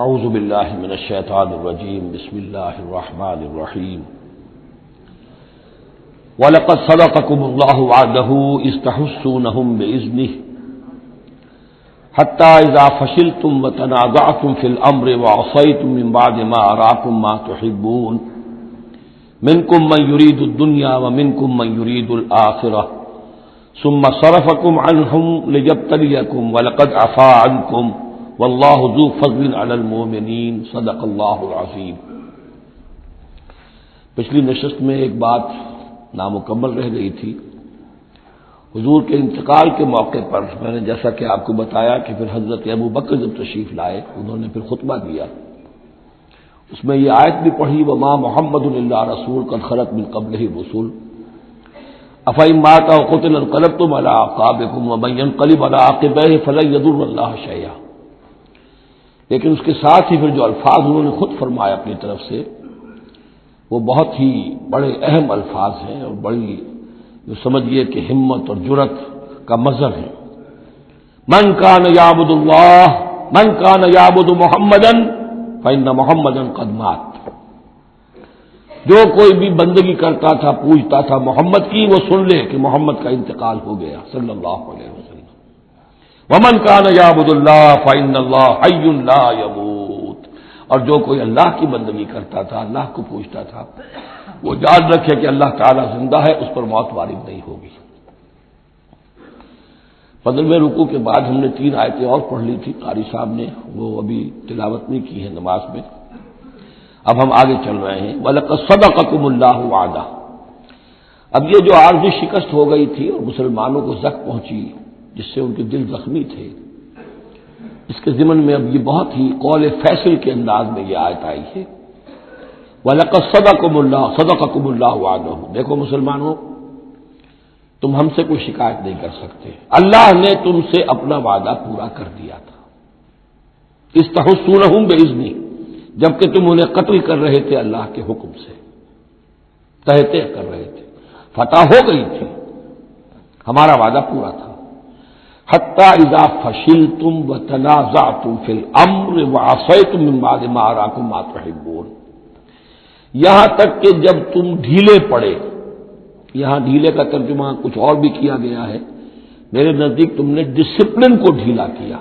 اعوذ باللہ من الشیطان الرجیم بسم اللہ الرحمن الرحیم وَلَقَدْ صَدَقَكُمُ اللَّهُ وَعْدَهُ إِذْ تَحُسُّونَهُم بِإِذْنِهِ حَتَّى إِذَا فَشِلْتُمْ وَتَنَازَعْتُمْ فِي الْأَمْرِ وَعَصَيْتُمْ مِنْ بَعْدِ مَا أَرَاكُمْ مَا تُحِبُّونَ مِنْكُمْ مَنْ يُرِيدُ الدُّنْيَا وَمِنْكُمْ مَنْ يُرِيدُ الْآخِرَةَ ثُمَّ صَرَفَكُمْ عَنْهُمْ لِيَبْتَلِيَكُمْ وَلَقَدْ عَفَا عَنْكُمْ واللہ ذو فضل علی المؤمنین صدق اللہ العظیم۔ پچھلی نشست میں ایک بات نامکمل رہ گئی تھی۔ حضور کے انتقال کے موقع پر میں نے جیسا کہ آپ کو بتایا کہ پھر حضرت ابو بکر جب تشریف لائے انہوں نے پھر خطبہ دیا، اس میں یہ آیت بھی پڑھی وما محمد الا رسول قد خلت من قبلہ الرسل افإن مات أو قتل انقلبتم على أعقابكم ومن ينقلب على عقبيه فلن يضر الله شيئا۔ لیکن اس کے ساتھ ہی پھر جو الفاظ انہوں نے خود فرمایا اپنی طرف سے وہ بہت ہی بڑے اہم الفاظ ہیں اور بڑی جو سمجھیے کہ ہمت اور جرأت کا مظہر ہے۔ من کان یعبد اللہ من کان یعبد محمدا فإن محمدا قد مات۔ جو کوئی بھی بندگی کرتا تھا پوجتا تھا محمد کی وہ سن لے کہ محمد کا انتقال ہو گیا صلی اللہ علیہ وسلم۔ ومن کان یعبد اللہ فإن اللہ حی لا یموت، اور جو کوئی اللہ کی بندگی کرتا تھا اللہ کو پوجتا تھا وہ یاد رکھے کہ اللہ تعالیٰ زندہ ہے، اس پر موت وارد نہیں ہوگی۔ 15ویں رکوع کے بعد ہم نے 3 آیتیں اور پڑھ لی تھی، قاری صاحب نے وہ ابھی تلاوت نہیں کی ہے نماز میں۔ اب ہم آگے چل رہے ہیں۔ وَلَقَدْ صَدَقَكُمُ اللَّهُ وَعْدَهُ۔ اب یہ جو عارضی شکست ہو گئی تھی اور مسلمانوں کو زخم پہنچی جس سے ان کے دل زخمی تھے، اس کے ضمن میں اب یہ بہت ہی قول فیصل کے انداز میں یہ آیت آئی ہے۔ وَلَقَدْ صَدَقَكُمُ اللَّهُ وَعْدَهُ۔ دیکھو مسلمانوں، تم ہم سے کوئی شکایت نہیں کر سکتے، اللہ نے تم سے اپنا وعدہ پورا کر دیا تھا۔ اِسْتَحُسُّونَهُم بِإِذْنِهِ، جبکہ تم انہیں قتل کر رہے تھے اللہ کے حکم سے، تہتے کر رہے تھے، فتح ہو گئی تھی، ہمارا وعدہ پورا تھا۔ حتی اذا فشلتم وتنازعتم فی الامر وعصیتم من بعد ما اراکم ما تحبون، یہاں تک کہ جب تم ڈھیلے پڑے، یہاں ڈھیلے کا ترجمہ کچھ اور بھی کیا گیا ہے، میرے نزدیک تم نے ڈسپلن کو ڈھیلا کیا۔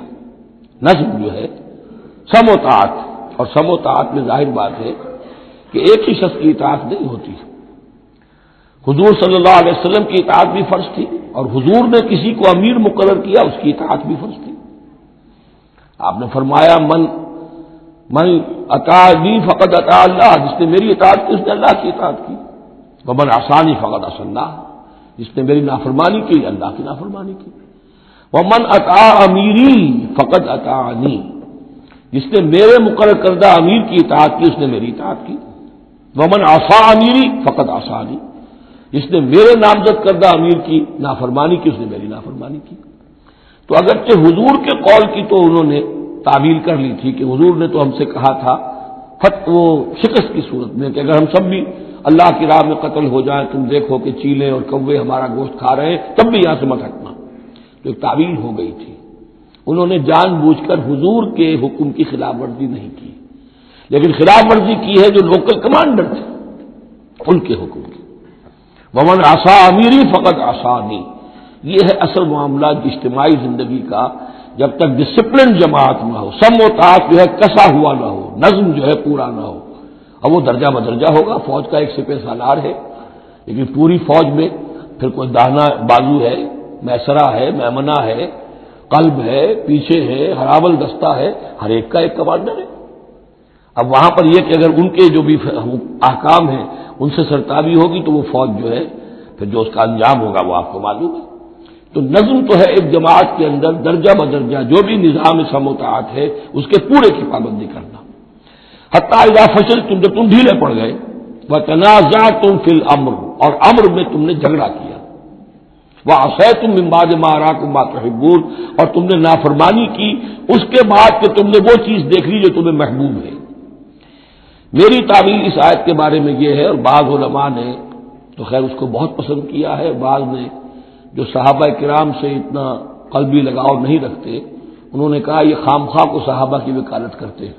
نظم جو ہے سم و طاعت، اور سم و طاعت میں ظاہر بات ہے کہ ایک ہی شخص کی اطاعت نہیں ہوتی۔ حضور صلی اللہ علیہ وسلم کی اطاعت بھی فرض تھی اور حضور نے کسی کو امیر مقرر کیا اس کی اطاعت بھی فرض تھی۔ آپ نے فرمایا من اطاعنی فقد اطاع اللہ، جس نے میری اطاعت کی اس نے اللہ کی اطاعت کی۔ ومن عصانی فقد عصى اللہ، جس نے میری نافرمانی کی اللہ کی نافرمانی کی۔ ومن اطاع امیری فقد اطاعنی، جس نے میرے مقرر کردہ امیر کی اطاعت کی اس نے میری اطاعت کی۔ ومن عصى امیری فقد عصانی، جس نے میرے نامزد کردہ امیر کی نافرمانی کی اس نے میری نافرمانی کی۔ تو اگرچہ حضور کے قول کی تو انہوں نے تعویل کر لی تھی کہ حضور نے تو ہم سے کہا تھا وہ شکست کی صورت میں کہ اگر ہم سب بھی اللہ کی راہ میں قتل ہو جائیں، تم دیکھو کہ چیلے اور کوے ہمارا گوشت کھا رہے ہیں، تب بھی یہاں سے مت ہٹنا، تو ایک تعویل ہو گئی تھی۔ انہوں نے جان بوجھ کر حضور کے حکم کی خلاف ورزی نہیں کی، لیکن خلاف ورزی کی ہے جو لوکل کمانڈر تھے ان کے حکم کی۔ ومن عصى امیری فقد عصانی، یہ ہے اصل معاملہ اجتماعی زندگی کا۔ جب تک ڈسپلن جماعت نہ ہو، سم و طاعت جو ہے کسا ہوا نہ ہو، نظم جو ہے پورا نہ ہو، اب وہ درجہ بدرجہ ہوگا۔ فوج کا ایک سپہ سالار ہے، لیکن پوری فوج میں پھر کوئی داہنا بازو ہے، میسرہ ہے، میمنہ ہے، قلب ہے، پیچھے ہے، ہراول دستہ ہے، ہر ایک کا ایک کمانڈر ہے۔ اب وہاں پر یہ کہ اگر ان کے جو بھی احکام ہیں ان سے سرتابی ہوگی تو وہ فوج جو ہے پھر جو اس کا انجام ہوگا وہ آپ کو معلوم ہے۔ تو نظم تو ہے ایک جماعت کے اندر درجہ بدرجہ جو بھی نظام سم و طاعت ہے اس کے پورے کی پابندی کرنا۔ حتی اذا فشلتم، جب تم ڈھیلے پڑ گئے، وتنازعتم فی الامر، اور امر میں تم نے جھگڑا کیا، وعصیتم من بعد ما اراکم ما تحبون، اور تم نے نافرمانی کی اس کے بعد کہ تم نے وہ چیز دیکھ لی جو تمہیں محبوب ہے۔ میری تعبیر اس آیت کے بارے میں یہ ہے، اور بعض علماء نے تو خیر اس کو بہت پسند کیا ہے، بعض نے جو صحابہ کرام سے اتنا قلبی لگاؤ نہیں رکھتے انہوں نے کہا یہ خام خواہ کو صحابہ کی وکالت کرتے ہیں،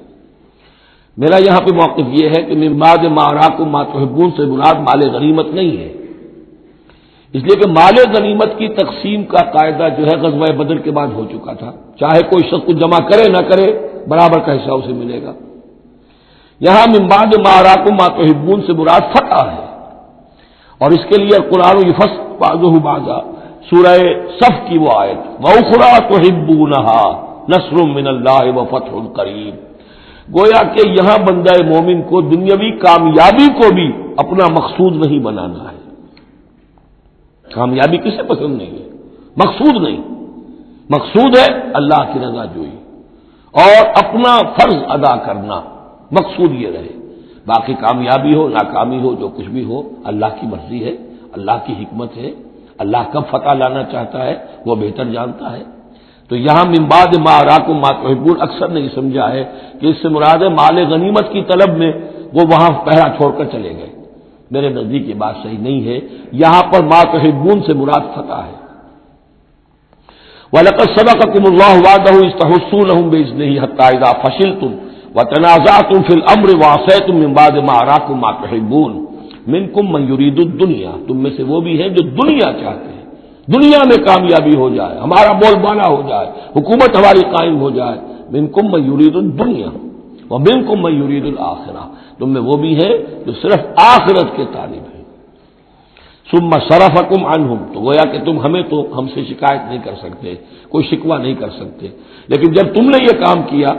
میرا یہاں پہ موقف یہ ہے کہ من بعد ما اراکم ما تحبون سے مراد مال غنیمت نہیں ہے، اس لیے کہ مال غنیمت کی تقسیم کا قاعدہ جو ہے غزوہ بدر کے بعد ہو چکا تھا، چاہے کوئی شخص کچھ جمع کرے نہ کرے برابر کا حصہ اسے ملے گا۔ یہاں من بعد ما اراکم ما تحبون سے مراد فتح ہے، اور اس کے لیے قرآن یفصل بعضہ بعضا، سورہ صف کی وہ آیت وَأُخْرَىٰ تُحِبُّونَهَا نَصْرٌ مِّنَ اللَّهِ وَفَتْحٌ قَرِیب، گویا کہ یہاں بندہ مومن کو دنیاوی کامیابی کو بھی اپنا مقصود نہیں بنانا ہے۔ کامیابی کسے پسند نہیں ہے؟ مقصود نہیں، مقصود ہے اللہ کی رضا جوئی اور اپنا فرض ادا کرنا، مقصود یہ رہے۔ باقی کامیابی ہو ناکامی ہو جو کچھ بھی ہو اللہ کی مرضی ہے، اللہ کی حکمت ہے، اللہ کب فتح لانا چاہتا ہے وہ بہتر جانتا ہے۔ تو یہاں من بعد ما اراکم ما تحبون اکثر نہیں سمجھا ہے کہ اس سے مراد ہے مال غنیمت کی طلب میں وہ وہاں پہرا چھوڑ کر چلے گئے، میرے نزدیک یہ بات صحیح نہیں ہے، یہاں پر ما تحبون سے مراد فتح ہے۔ وَلَقَدْ صَدَقَكُمُ اللَّهُ وَعْدَهُ إِذْ تَحُسُّونَهُم بِإِذْنِهِ حَتَّىٰ إِذَا فَشِلْتُمْ وَتَنَازَعْتُمْ فِي الْأَمْرِ وَعَصَيْتُم مِّن بَعْدِ مَا أَرَاكُم مَّا تُحِبُّونَ مِنكُم مَّن يُرِيدُ الدُّنْيَا، تم میں سے وہ بھی ہیں جو دنیا چاہتے ہیں، دنیا میں کامیابی ہو جائے، ہمارا بول بالا ہو جائے، حکومت ہماری قائم ہو جائے۔ منکم من یرید الدنیا ومنکم من یرید الآخرہ، تم میں وہ بھی ہے جو صرف آخرت کے طالب ہیں۔ ثم صرفکم عنہم، تو گویا کہ تم ہم سے شکایت نہیں کر سکتے، کوئی شکوہ نہیں کر سکتے، لیکن جب تم نے یہ کام کیا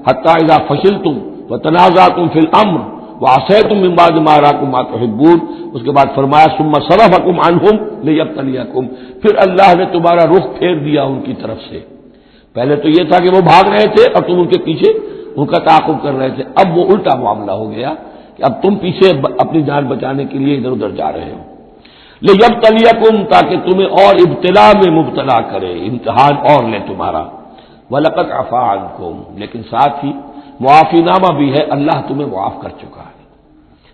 حتی اذا فشلتم وتنازعتم فی الامر وعصیتم من بعد ما اراکم ما تحبون، اس کے بعد فرمایا ثم صرفکم عنہم لیبتلیکم، پھر اللہ نے تمہارا رخ پھیر دیا ان کی طرف سے۔ پہلے تو یہ تھا کہ وہ بھاگ رہے تھے اور تم ان کے پیچھے ان کا تعاقب کر رہے تھے، اب وہ الٹا معاملہ ہو گیا کہ اب تم پیچھے اپنی جان بچانے کے لیے ادھر ادھر جا رہے ہو۔ لیبتلیکم، تاکہ تمہیں اور ابتلا میں مبتلا کرے، امتحان اور لے تمہارا۔ وَلَقَدْ عَفَا عَنْكُمْ، لیکن ساتھ ہی معافی نامہ بھی ہے، اللہ تمہیں معاف کر چکا ہے،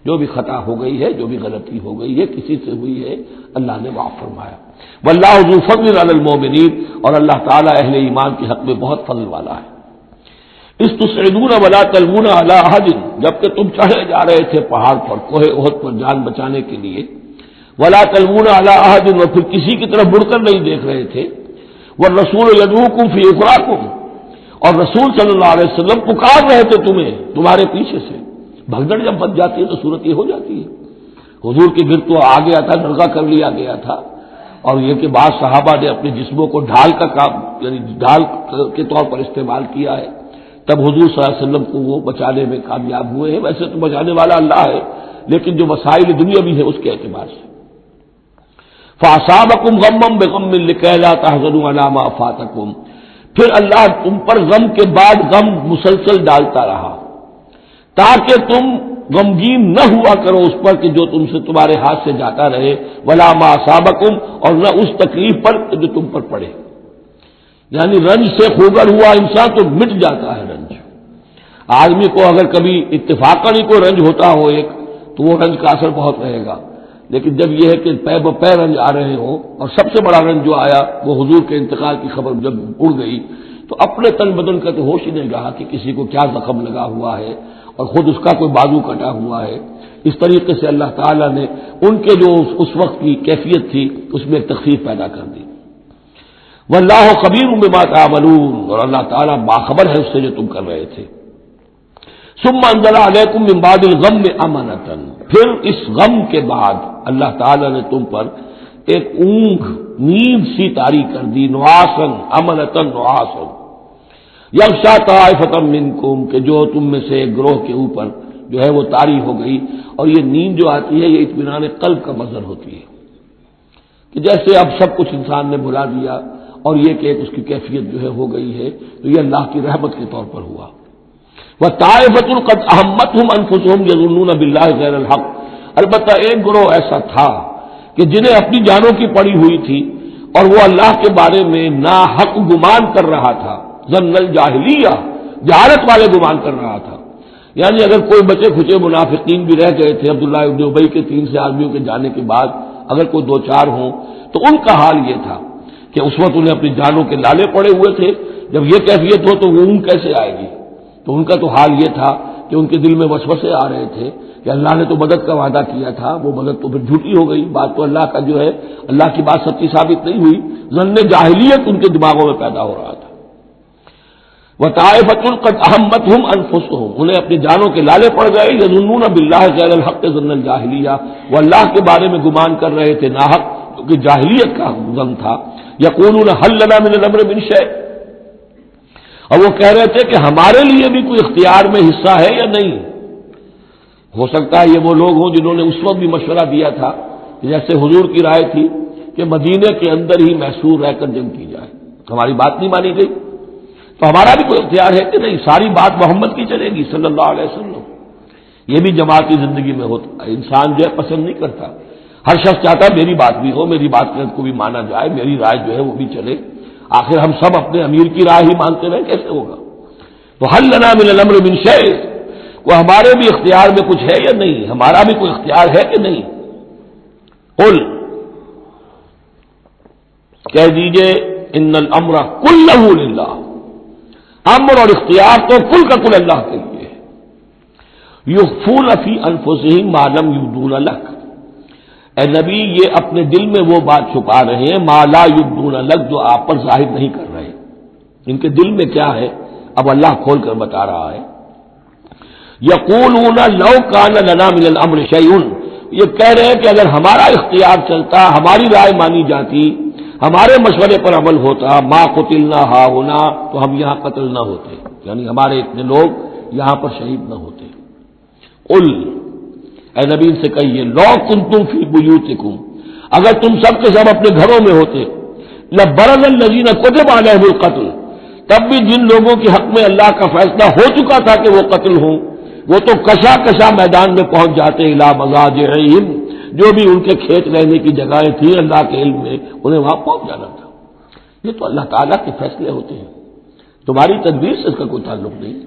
جو بھی خطا ہو گئی ہے، جو بھی غلطی ہو گئی ہے، کسی سے ہوئی ہے، اللہ نے معاف فرمایا۔ واللہ ذو فضل علی المؤمنین، اور اللہ تعالیٰ اہل ایمان کے حق میں بہت فضل والا ہے۔ اس تسعدون ولا تلوون علی احد، جبکہ تم چڑھے جا رہے تھے پہاڑ پر، کوہ احد پر جان بچانے کے لیے، ولا تلوون علی احد، اور پھر کسی کی طرف مڑ کر نہیں دیکھ رہے تھے، والرسول یدعوکم فی اخراکم، اور رسول صلی اللہ علیہ وسلم پکار رہے تھے تمہیں تمہارے پیچھے سے۔ بھگدڑ جب بچ جاتی ہے تو صورت یہ ہو جاتی ہے۔ حضور کے گرد تو آ گیا تھا، نرغہ کر لیا گیا تھا، اور یہ کہ بعض صحابہ نے اپنے جسموں کو ڈھال کا کام، یعنی ڈھال کے طور پر استعمال کیا ہے، تب حضور صلی اللہ علیہ وسلم کو وہ بچانے میں کامیاب ہوئے ہیں۔ ویسے تو بچانے والا اللہ ہے، لیکن جو مسائل دنیا بھی ہے اس کے اعتبار سے۔ فَأَصَابَكُمْ غَمًّا بِغَمٍّ لِكَيْ لَا تَحْزَنُوا عَلَىٰ مَا فَاتَكُمْ، پھر اللہ تم پر غم کے بعد غم مسلسل ڈالتا رہا تاکہ تم غمگین نہ ہوا کرو اس پر کہ جو تم سے تمہارے ہاتھ سے جاتا رہے، وَلَا مَا أَصَابَكُمْ، اور نہ اس تکلیف پر جو تم پر پڑے۔ یعنی رنج سے خوگر ہوا انسان تو مٹ جاتا ہے رنج۔ آدمی کو اگر کبھی اتفاقاً ہی کوئی رنج ہوتا ہو ایک، تو وہ رنج کا اثر بہت رہے گا، لیکن جب یہ ہے کہ پے بپے رنج آ رہے ہوں، اور سب سے بڑا رنج جو آیا وہ حضور کے انتقال کی خبر جب اڑ گئی، تو اپنے تن بدن کا تو ہوش ہی نہیں رہا کہ کسی کو کیا زخم لگا ہوا ہے اور خود اس کا کوئی بازو کٹا ہوا ہے۔ اس طریقے سے اللہ تعالیٰ نے ان کے جو اس وقت کی کیفیت تھی اس میں ایک تخفیف پیدا کر دی۔ واللہ خبیر بما تعملون، اور اللہ تعالیٰ باخبر ہے اس سے جو تم کر رہے تھے۔ ثم انزل علیکم من بعد الغم امنۃ، پھر اس غم کے بعد اللہ تعالیٰ نے تم پر ایک اونگ، نیند سی طاری کر دی، نعاسن امنۃ نعاسن یغشا طائفۃ منکم، کہ جو تم میں سے ایک گروہ کے اوپر جو ہے وہ طاری ہو گئی۔ اور یہ نیند جو آتی ہے یہ اطمینان قلب کا مظہر ہوتی ہے، کہ جیسے اب سب کچھ انسان نے بھلا دیا اور یہ کہ اس کی کیفیت جو ہے ہو گئی ہے، تو یہ اللہ کی رحمت کے طور پر ہوا۔ وَطَائِفَةٌ قَدْ أَهَمَّتْهُمْ أَنفُسُهُمْ يَظُنُّونَ بِاللَّهِ غَيْرَ الْحَقِّ، البتہ ایک گروہ ایسا تھا کہ جنہیں اپنی جانوں کی پڑی ہوئی تھی اور وہ اللہ کے بارے میں ناحق گمان کر رہا تھا، ظن الجاہلیہ، جہالت والے گمان کر رہا تھا۔ یعنی اگر کوئی بچے کھچے منافقین بھی رہ گئے تھے عبداللہ ابن ابی کے 300 آدمیوں کے جانے کے بعد، اگر کوئی 2-4 ہوں تو ان کا حال یہ تھا کہ اس وقت انہیں اپنی جانوں کے لالے پڑے ہوئے تھے، جب یہ کیفیت ہو تو وہ اون کیسے آئے گی؟ تو ان کا تو حال یہ تھا کہ ان کے دل میں وسوسے آ رہے تھے کہ اللہ نے تو مدد کا وعدہ کیا تھا، وہ مدد تو پھر جھوٹی ہو گئی، بات تو اللہ کا جو ہے اللہ کی بات سچی ثابت نہیں ہوئی، ظن جاہلیت ان کے دماغوں میں پیدا ہو رہا تھا۔ وطائفۃ قد اہمتہم انفسہم، انہیں اپنی جانوں کے لالے پڑ گئے، یظنون باللہ غیر الحق ظن الجاہلیہ، وہ اللہ کے بارے میں گمان کر رہے تھے ناحق، کیونکہ جاہلیت کا ظن تھا۔ یقولون حل لنا من الامر من شیء، اور وہ کہہ رہے تھے کہ ہمارے لیے بھی کوئی اختیار میں حصہ ہے یا نہیں۔ ہو سکتا ہے یہ وہ لوگ ہوں جنہوں نے اس وقت بھی مشورہ دیا تھا، جیسے حضور کی رائے تھی کہ مدینے کے اندر ہی محصور رہ کر جنگ کی جائے، ہماری بات نہیں مانی گئی تو ہمارا بھی کوئی اختیار ہے کہ نہیں، ساری بات محمد کی چلے گی صلی اللہ علیہ وسلم۔ یہ بھی جماعتی زندگی میں ہوتا ہے، انسان جو ہے پسند نہیں کرتا، ہر شخص چاہتا ہے میری بات بھی ہو، میری بات کو بھی مانا جائے، میری رائے جو ہے وہ بھی چلے، آخر ہم سب اپنے امیر کی رائے ہی مانتے رہے، کیسے ہوگا؟ تو حل لنا من الامر من شیء، وہ ہمارے بھی اختیار میں کچھ ہے یا نہیں، ہمارا بھی کوئی اختیار ہے کہ نہیں؟ قل، کہہ دیجئے ان الامر کلہ للہ، امر اور اختیار تو کل کا کل اللہ کے لیے ہے۔ یخفون فی انفسہم ما لم یبدون لک، اے نبی یہ اپنے دل میں وہ بات چھپا رہے ہیں ما لا یبدون لک، جو آپ پر ظاہر نہیں کر رہے، ان کے دل میں کیا ہے اب اللہ کھول کر بتا رہا ہے۔ یقولون لو کان لنا من الامر شیء، یہ کہہ رہے ہیں کہ اگر ہمارا اختیار چلتا، ہماری رائے مانی جاتی، ہمارے مشورے پر عمل ہوتا، ما قتلنا ہاہنا، تو ہم یہاں قتل نہ ہوتے، یعنی ہمارے اتنے لوگ یہاں پر شہید نہ ہوتے۔ قل، اے نبی ان سے کہیے لو کنتم فی بیوتکم، اگر تم سب کے سب اپنے گھروں میں ہوتے، لبرز الذین کتب علیہم القتل، تب بھی جن لوگوں کے حق میں اللہ کا فیصلہ ہو چکا تھا کہ وہ قتل ہوں، وہ تو کشا کشا میدان میں پہنچ جاتے، الی مضاجعہم، جو بھی ان کے کھیت رہنے کی جگہیں تھیں اللہ کے علم میں، انہیں وہاں پہنچ جانا تھا۔ یہ تو اللہ تعالیٰ کے فیصلے ہوتے ہیں، تمہاری تدبیر سے اس کا کوئی تعلق نہیں۔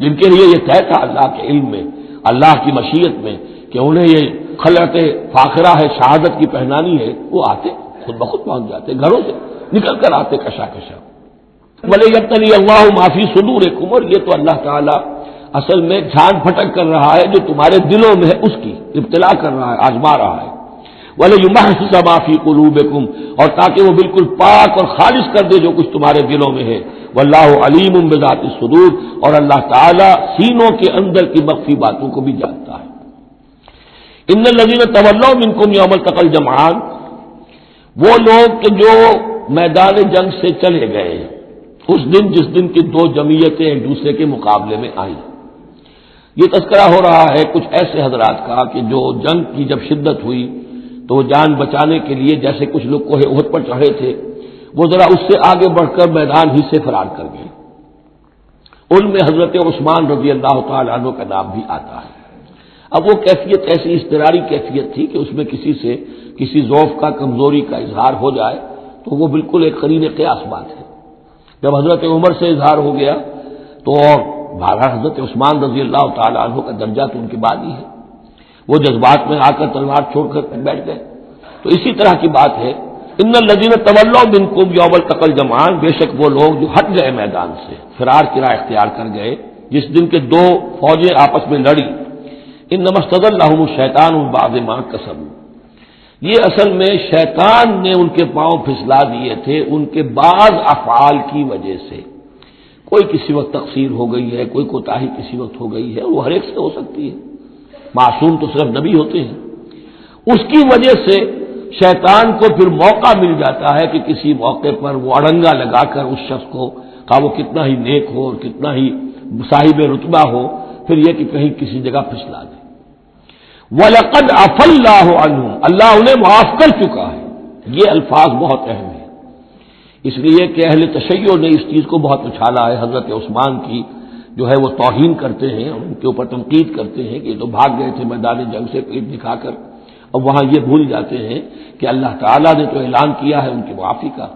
جن کے لیے یہ طے تھا اللہ کے علم میں، اللہ کی مشیت میں کہ انہیں یہ خلعت فاخرہ ہے، شہادت کی پہنانی ہے، وہ آتے خود بخود پہنچ جاتے، گھروں سے نکل کر آتے کشا کشا۔ وَلِيَبْتَلِيَ اللَّهُ مَا فِي صُدُورِكُمْ، اور یہ تو اللہ تعالیٰ اصل میں جھان پھٹک کر رہا ہے جو تمہارے دلوں میں ہے، اس کی ابتلا کر رہا ہے، آزما رہا ہے۔ وَلِيُمَحِّصَ مَا فِي قُلُوبِكُمْ، اور تاکہ وہ بالکل پاک اور خالص کر دے جو کچھ تمہارے دلوں میں ہے۔ وَاللَّهُ عَلِيمٌ بِذَاتِ الصُّدُورِ، اور اللہ تعالیٰ سینوں کے اندر کی مخفی باتوں کو بھی جانتا ہے۔ ان الذین تولوا منکم یوم التقى الجمعان، وہ لوگ کہ جو میدان جنگ سے چلے گئے اس دن جس دن کی دو جمعیتیں ایک دوسرے کے مقابلے میں آئیں۔ یہ تذکرہ ہو رہا ہے کچھ ایسے حضرات کا کہ جو جنگ کی جب شدت ہوئی تو وہ جان بچانے کے لیے جیسے کچھ لوگ کوہ احد پر چڑھے تھے، وہ ذرا اس سے آگے بڑھ کر میدان ہی سے فرار کر گئے۔ ان میں حضرت عثمان رضی اللہ تعالیٰ عنہ کا نام بھی آتا ہے۔ اب وہ کیفیت ایسی اضطراری کیفیت تھی کہ اس میں کسی سے کسی ضعف کا، کمزوری کا اظہار ہو جائے تو وہ بالکل ایک قرین قیاس بات ہے۔ جب حضرت عمر سے اظہار ہو گیا تو اور بہرحال حضرت عثمان رضی اللہ تعالیٰ عنہ کا درجہ تو ان کے بعد ہی ہے، وہ جذبات میں آ کر تلوار چھوڑ کر بیٹھ گئے۔ تو اسی طرح کی بات ہے، ان الذین تولوا منکم یوم التقى الجمعان، بے شک وہ لوگ جو ہٹ گئے میدان سے، فرار کی راہ اختیار کر گئے جس دن کے دو فوجیں آپس میں لڑی۔ انما استزلهم الشیطان بعض ما کسبوا، یہ اصل میں شیطان نے ان کے پاؤں پھسلا دیے تھے ان کے بعض افعال کی وجہ سے۔ کوئی کسی وقت تقصیر ہو گئی ہے، کوئی کوتاہی کسی وقت ہو گئی ہے، وہ ہر ایک سے ہو سکتی ہے، معصوم تو صرف نبی ہوتے ہیں۔ اس کی وجہ سے شیطان کو پھر موقع مل جاتا ہے کہ کسی موقع پر وہ اڑنگا لگا کر اس شخص کو، خواہ وہ کتنا ہی نیک ہو اور کتنا ہی صاحب رتبہ ہو، پھر یہ کہ کہیں کسی جگہ پھسلا دے۔ وَلَقَدْ عَفَا اللَّهُ عَنْهُمْ، اللہ انہیں معاف کر چکا ہے۔ یہ الفاظ بہت اہم ہیں، اس لیے کہ اہل تشیع نے اس چیز کو بہت اچھالا ہے، حضرت عثمان کی جو ہے وہ توہین کرتے ہیں اور ان کے اوپر تنقید کرتے ہیں کہ یہ تو بھاگ گئے تھے میدان جنگ سے پیٹ دکھا کر، اور وہاں یہ بھول جاتے ہیں کہ اللہ تعالیٰ نے تو اعلان کیا ہے ان کی معافی کا،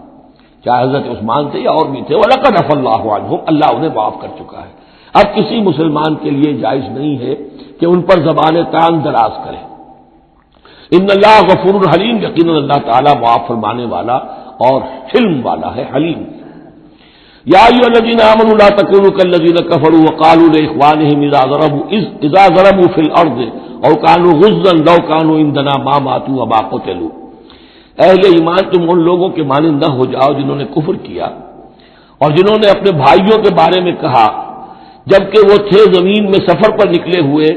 چاہے حضرت عثمان تھے یا اور بھی تھے۔ وَلَقَدْ عَفَا اللَّهُ عَنْهُمْ، اللہ انہیں معاف کر چکا ہے۔ اب کسی مسلمان کے لیے جائز نہیں ہے کہ ان پر زبان تان دراز کرے۔ ان اللہ غفور حلیم، یقیناً اللہ تعالیٰ معاف فرمانے والا اور حلم والا ہے، حلیم۔ یا ایھا الذین آمنوا لا تکونوا کالذین کفروا وقالوا لاخوانہم اذا ضربوا فی الارض او کانوا غزا لو کانوا عندنا ما ماتوا وما قتلوا، اہل ایمان تم ان لوگوں کے مانند نہ ہو جاؤ جنہوں نے کفر کیا اور جنہوں نے اپنے بھائیوں کے بارے میں کہا جبکہ وہ تھے زمین میں سفر پر نکلے ہوئے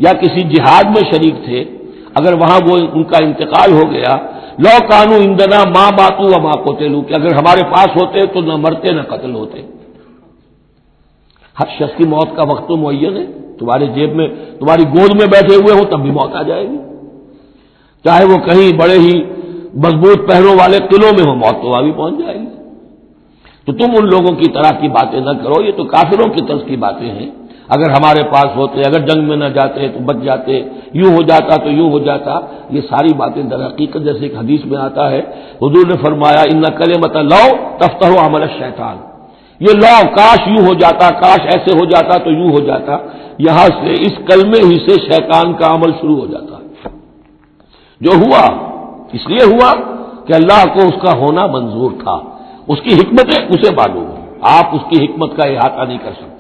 یا کسی جہاد میں شریک تھے، اگر وہاں وہ ان کا انتقال ہو گیا، لو کانوا عندنا ما ماتوا وما قتلوا، کہ اگر ہمارے پاس ہوتے تو نہ مرتے نہ قتل ہوتے۔ ہر شخص کی موت کا وقت تو معین ہے، تمہارے جیب میں تمہاری گود میں بیٹھے ہوئے ہو تب بھی موت آ جائے گی، چاہے وہ کہیں بڑے ہی مضبوط پہروں والے قلعوں میں ہو، موت تو وہاں بھی پہنچ جائے گی۔ تو تم ان لوگوں کی طرح کی باتیں نہ کرو، یہ تو کافروں کی طرز کی باتیں ہیں، اگر ہمارے پاس ہوتے، اگر جنگ میں نہ جاتے تو بچ جاتے، یوں ہو جاتا تو یوں ہو جاتا، یہ ساری باتیں در حقیقت جیسے ایک حدیث میں آتا ہے حضور نے فرمایا ان کلمۃ لو تفتح عمل الشیطان، یہ لو کاش یوں ہو جاتا، کاش ایسے ہو جاتا تو یوں ہو جاتا، یہاں سے اس کلمے ہی سے شیطان کا عمل شروع ہو جاتا ہے۔ جو ہوا اس لیے ہوا کہ اللہ کو اس کا ہونا منظور تھا، اس کی حکمتیں اسے معلوم ہیں، آپ اس کی حکمت کا احاطہ نہیں کر سکتے۔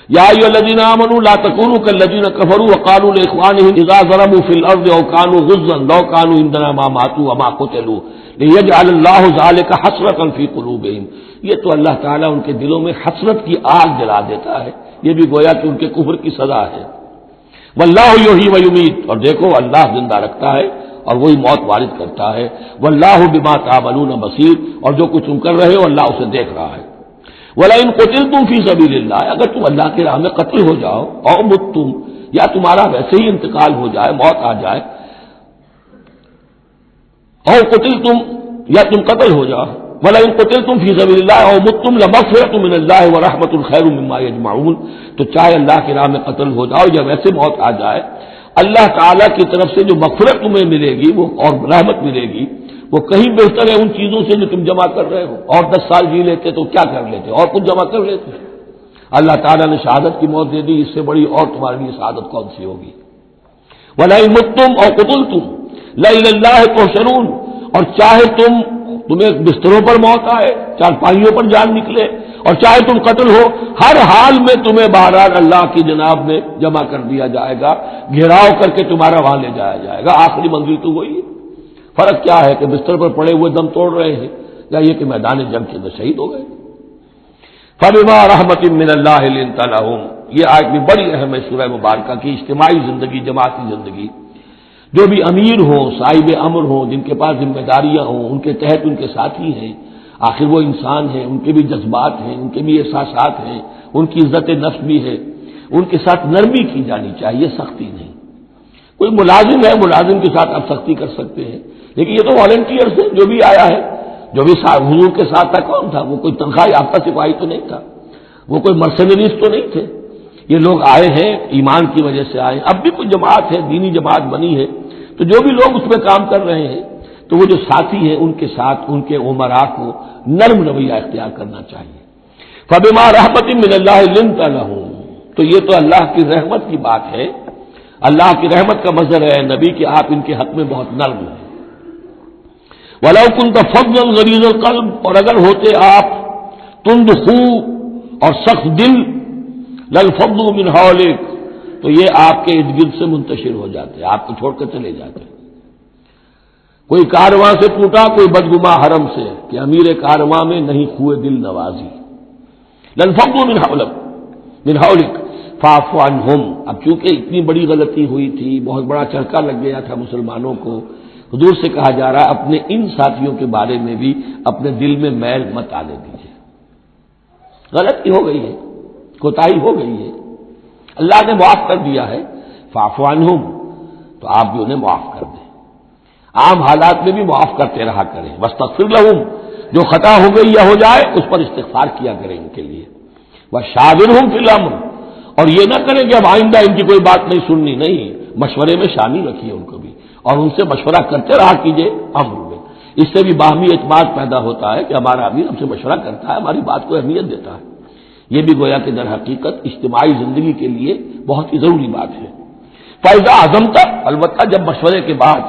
یا ایھا الذین آمنوا لا تکونوا کالذین کفروا وقالوا لاخوانہم اذا ضربوا فی الارض او کانوا غزا لو کانوا عندنا ما ماتوا وما قتلوا لیجعل اللہ ذلک حسرۃ فی قلوبہم، یہ تو اللہ تعالیٰ ان کے دلوں میں حسرت کی آگ جلا دیتا ہے، یہ بھی گویا کہ ان کے کفر کی سزا ہے۔ واللہ یحیی ویمیت، اور دیکھو اللہ زندہ رکھتا ہے اور وہی موت وارد کرتا ہے۔ واللہ بما تعملون بصیر، اور جو کچھ تم کر رہے ہو اللہ اسے دیکھ رہا ہے۔ وَلَئِن قُتِلْتُمْ فِي سَبِيلِ اللَّهِ، اگر تم اللہ کی راہ میں قتل ہو جاؤ، او متم، یا تمہارا ویسے ہی انتقال ہو جائے، موت آ جائے، او قتلتم، یا تم قتل ہو جاؤ، وَلَئِن قُتِلْتُمْ فِي سَبِيلِ اللَّهِ او متم لَمَغْفِرَةٌ مِّنَ اللَّهِ وَرَحْمَةٌ خَيْرٌ مِّمَّا يَجْمَعُونَ، تو چاہے اللہ کی راہ میں قتل ہو جاؤ یا ویسے موت آ جائے، اللہ تعالیٰ کی طرف سے جو مغفرت تمہیں ملے گی وہ اور رحمت ملے گی وہ کہیں بہتر ہے ان چیزوں سے جو تم جمع کر رہے ہو۔ اور 10 سال جی لیتے تو کیا کر لیتے، اور کچھ جمع کر لیتے، اللہ تعالیٰ نے شہادت کی موت دے دی، اس سے بڑی اور تمہارے لیے شہادت کون سی ہوگی۔ وَلَئِن مُتُّمْ أَوْ قُتِلْتُمْ لَإِلَى اللَّهِ تُحْشَرُونَ، اور چاہے تمہیں بستروں پر موت آئے، چارپائیوں پر جان نکلے، اور چاہے تم قتل ہو، ہر حال میں تمہیں بہرحال اللہ کی جناب میں جمع کر دیا جائے گا، گھیراؤ کر کے تمہارا وہاں لے جایا جائے گا، آخری منزل تو وہی ہے۔ فرق کیا ہے کہ بستر پر پڑے ہوئے دم توڑ رہے ہیں یا یہ کہ میدان جنگ کے اندر شہید ہو گئے۔ فَبِمَا رَحْمَةٍ مِّنَ اللَّهِ لِنتَ لَهُمْ، یہ آیت بھی بڑی اہم ہے سورہ مبارکہ کی، اجتماعی زندگی، جماعتی زندگی، جو بھی امیر ہوں، صاحب امر ہوں، جن کے پاس ذمہ داریاں ہوں، ان کے تحت ان کے ساتھی ہیں، آخر وہ انسان ہیں، ان کے بھی جذبات ہیں، ان کے بھی احساسات ہیں، ان کی عزت نفس بھی ہے، ان کے ساتھ نرمی کی جانی چاہیے، سختی نہیں۔ کوئی ملازم ہے، ملازم کے ساتھ آپ سختی کر سکتے ہیں، لیکن یہ تو والنٹیئرز ہیں، جو بھی آیا ہے، جو بھی حضور کے ساتھ تھا، کون تھا وہ؟ کوئی تنخواہ یافتہ سپاہی تو نہیں تھا، وہ کوئی مرسنریز تو نہیں تھے، یہ لوگ آئے ہیں ایمان کی وجہ سے آئے۔ اب بھی کوئی جماعت ہے، دینی جماعت بنی ہے، تو جو بھی لوگ اس میں کام کر رہے ہیں تو وہ جو ساتھی ہیں ان کے ساتھ ان کے امراء کو نرم رویہ اختیار کرنا چاہیے۔ فَبِمَا رَحْمَةٍ مِّنَ اللَّهِ لِنتَ لَهُمْ، تو یہ تو اللہ کی رحمت کی بات ہے، اللہ کی رحمت کا مظہر ہے نبی کہ آپ ان کے حق میں بہت نرم ہیں۔ وَلَوْ كُنْتَ فَظًّا غَلِيظَ الْقَلْبِ، اور اگر ہوتے آپ تند خو اور سخت دل، لَانفَضُّوا مِنْ حَوْلِكَ، تو یہ آپ کے ارد گرد سے منتشر ہو جاتے، آپ کو چھوڑ کر چلے جاتے۔ کوئی کارواں سے ٹوٹا، کوئی بدگماں حرم سے، کہ امیر کارواں میں نہیں خوئے دل نوازی۔ لَانفَضُّوا مِنْ حَوْلِكَ فَاعْفُ عَنْهُمْ، اب چونکہ اتنی بڑی غلطی ہوئی تھی، بہت بڑا چرکا لگ گیا تھا مسلمانوں کو، حضور سے کہا جا رہا ہے اپنے ان ساتھیوں کے بارے میں بھی اپنے دل میں میل مت آنے دیجیے، غلطی ہو گئی ہے، کوتاہی ہو گئی ہے، اللہ نے معاف کر دیا ہے، فاعف عنہم، تو آپ بھی انہیں معاف کر دیں، عام حالات میں بھی معاف کرتے رہا کریں، واستغفر لہم، جو خطا ہو گئی یا ہو جائے اس پر استغفار کیا کریں ان کے لیے، وشاورہم فی الامر، اور یہ نہ کریں کہ اب آئندہ ان کی کوئی بات نہیں سننی، نہیں، مشورے میں شامل رکھیے ان کو بھی، اور ان سے مشورہ کرتے رہا کیجیے امر میں، اس سے بھی باہمی اعتماد پیدا ہوتا ہے کہ ہمارا امیر ہم سے مشورہ کرتا ہے، ہماری بات کو اہمیت دیتا ہے، یہ بھی گویا کہ در حقیقت اجتماعی زندگی کے لیے بہت ہی ضروری بات ہے۔ فَإِذَا عَزَمْتَ، البتہ جب مشورے کے بعد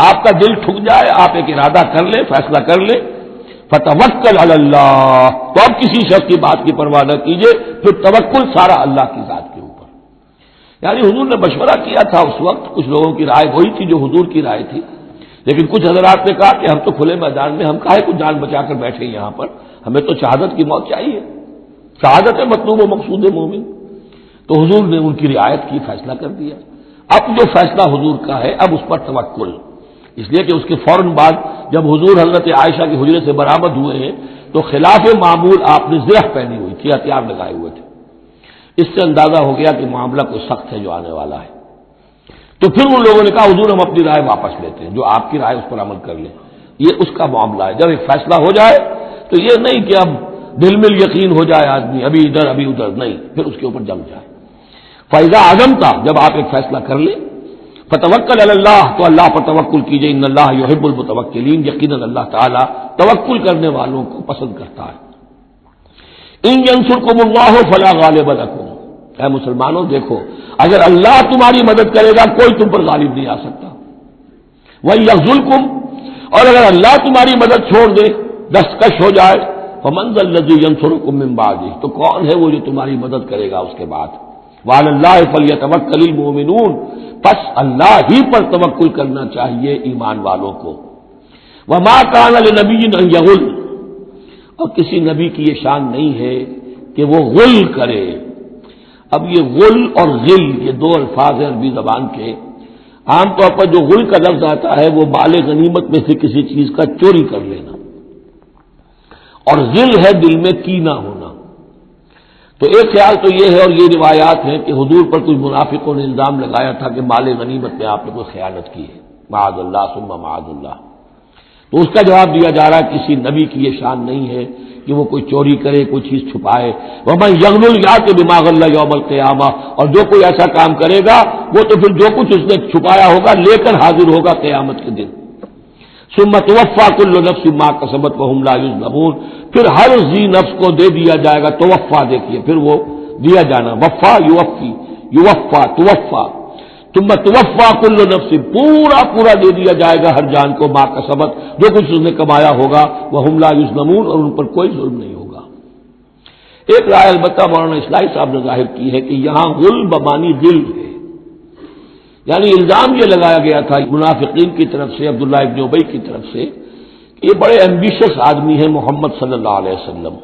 آپ کا دل ٹھک جائے، آپ ایک ارادہ کر لیں، فیصلہ کر لیں، فتوکل علی اللہ، تو اب کسی شخص کی بات کی پرواہ نہ کیجیے، پھر توکل سارا اللہ کی ذات کے اوپر۔ یعنی حضور نے مشورہ کیا تھا اس وقت، کچھ لوگوں کی رائے وہی تھی جو حضور کی رائے تھی، لیکن کچھ حضرات نے کہا کہ ہم تو کھلے میدان میں، ہم کاہے کو جان بچا کر بیٹھے یہاں پر، ہمیں تو شہادت کی موت چاہیے، شہادت ہے مطلوب و مقصود مومن۔ تو حضور نے ان کی رعایت کی، فیصلہ کر دیا۔ اب جو فیصلہ حضور کا ہے اب اس پر توکل، اس لیے کہ اس کے فوراً بعد جب حضور حضرت عائشہ کے حجرے سے برآمد ہوئے ہیں تو خلاف معمول آپ نے زرہ پہنی ہوئی تھی، ہتھیار لگائے ہوئے تھے، اس سے اندازہ ہو گیا کہ معاملہ کوئی سخت ہے جو آنے والا ہے۔ تو پھر ان لوگوں نے کہا حضور ہم اپنی رائے واپس لیتے ہیں، جو آپ کی رائے اس پر عمل کر لیں، یہ اس کا معاملہ ہے۔ جب ایک فیصلہ ہو جائے تو یہ نہیں کہ اب دل میں یقین ہو جائے آدمی ابھی ادھر ابھی ادھر، نہیں، پھر اس کے اوپر جم جائے۔ فَإِذَا عَزَمْتَ، جب آپ ایک فیصلہ کر لیں، فَتَوَكَّلْ عَلَى اللَّهِ، تو اللہ پر توکل کیجئے، ان اللہ يحب المتوکلین، یقیناً اللہ تعالیٰ توکل کرنے والوں کو پسند کرتا ہے۔ ان ینصرکم اللہ فلا غالب لکم، اے مسلمانوں دیکھو، اگر اللہ تمہاری مدد کرے گا کوئی تم پر غالب نہیں آ سکتا، وَإِن يَخْذُلْكُمْ، اور اگر اللہ تمہاری مدد چھوڑ دے، دستکش ہو جائے، فَمَنْ ذَا الَّذِي يَنصُرُكُم مِّن بَعْدِهِ، تو کون ہے وہ جو تمہاری مدد کرے گا اس کے بعد۔ وَعَلَى اللَّهِ فَلْيَتَوَكَّلِ الْمُؤْمِنُونَ، پس اللہ ہی پر توکل کرنا چاہیے ایمان والوں کو۔ وَمَا كَانَ لِنَبِيٍّ أَن يَغُلَّ، اور کسی نبی کی یہ شان نہیں ہے کہ وہ غل کرے۔ اب یہ غل اور غل یہ دو الفاظ ہیں عربی زبان کے، عام طور پر جو غل کا لفظ آتا ہے وہ مال غنیمت میں سے کسی چیز کا چوری کر لینا، اور غل ہے دل میں کینہ ہونا۔ تو ایک خیال تو یہ ہے، اور یہ روایات ہیں کہ حضور پر کچھ منافقوں نے الزام لگایا تھا کہ مال غنیمت میں آپ نے کوئی خیانت کی ہے، معاذ اللہ ثم معاذ اللہ۔ تو اس کا جواب دیا جا رہا ہے کسی نبی کی یہ شان نہیں ہے کہ وہ کوئی چوری کرے، کوئی چیز چھپائے۔ وَمَن يَغْلُلْ يَأْتِ بِمَا غَلَّ يَوْمَ الْقِيَامَةِ، اور جو کوئی ایسا کام کرے گا وہ تو پھر جو کچھ اس نے چھپایا ہوگا لے کر حاضر ہوگا قیامت کے دن۔ ثُمَّ تُوَفَّىٰ كُلُّ نَفْسٍ مَّا كَسَبَتْ وَهُمْ لَا يُظْلَمُونَ، پھر ہر ذی نفس کو دے دیا جائے گا، توفا دیکھیے پھر وہ دیا جانا، وفا یوفی، یوفا توفا، ثم توفا کل نفس، پورا پورا دے دیا جائے گا ہر جان کو، ما کسبت، جو کچھ اس نے کمایا ہوگا، وہم لا یظلمون، اور ان پر کوئی ظلم نہیں ہوگا۔ ایک رائے البتہ مولانا اصلاحی صاحب نے ظاہر کی ہے کہ یہاں غل بمانی دل ہے، یعنی الزام یہ لگایا گیا تھا منافقین کی طرف سے، عبداللہ ابن ابی کی طرف سے، کہ یہ بڑے ایمبیشس آدمی ہیں محمد صلی اللہ علیہ وسلم،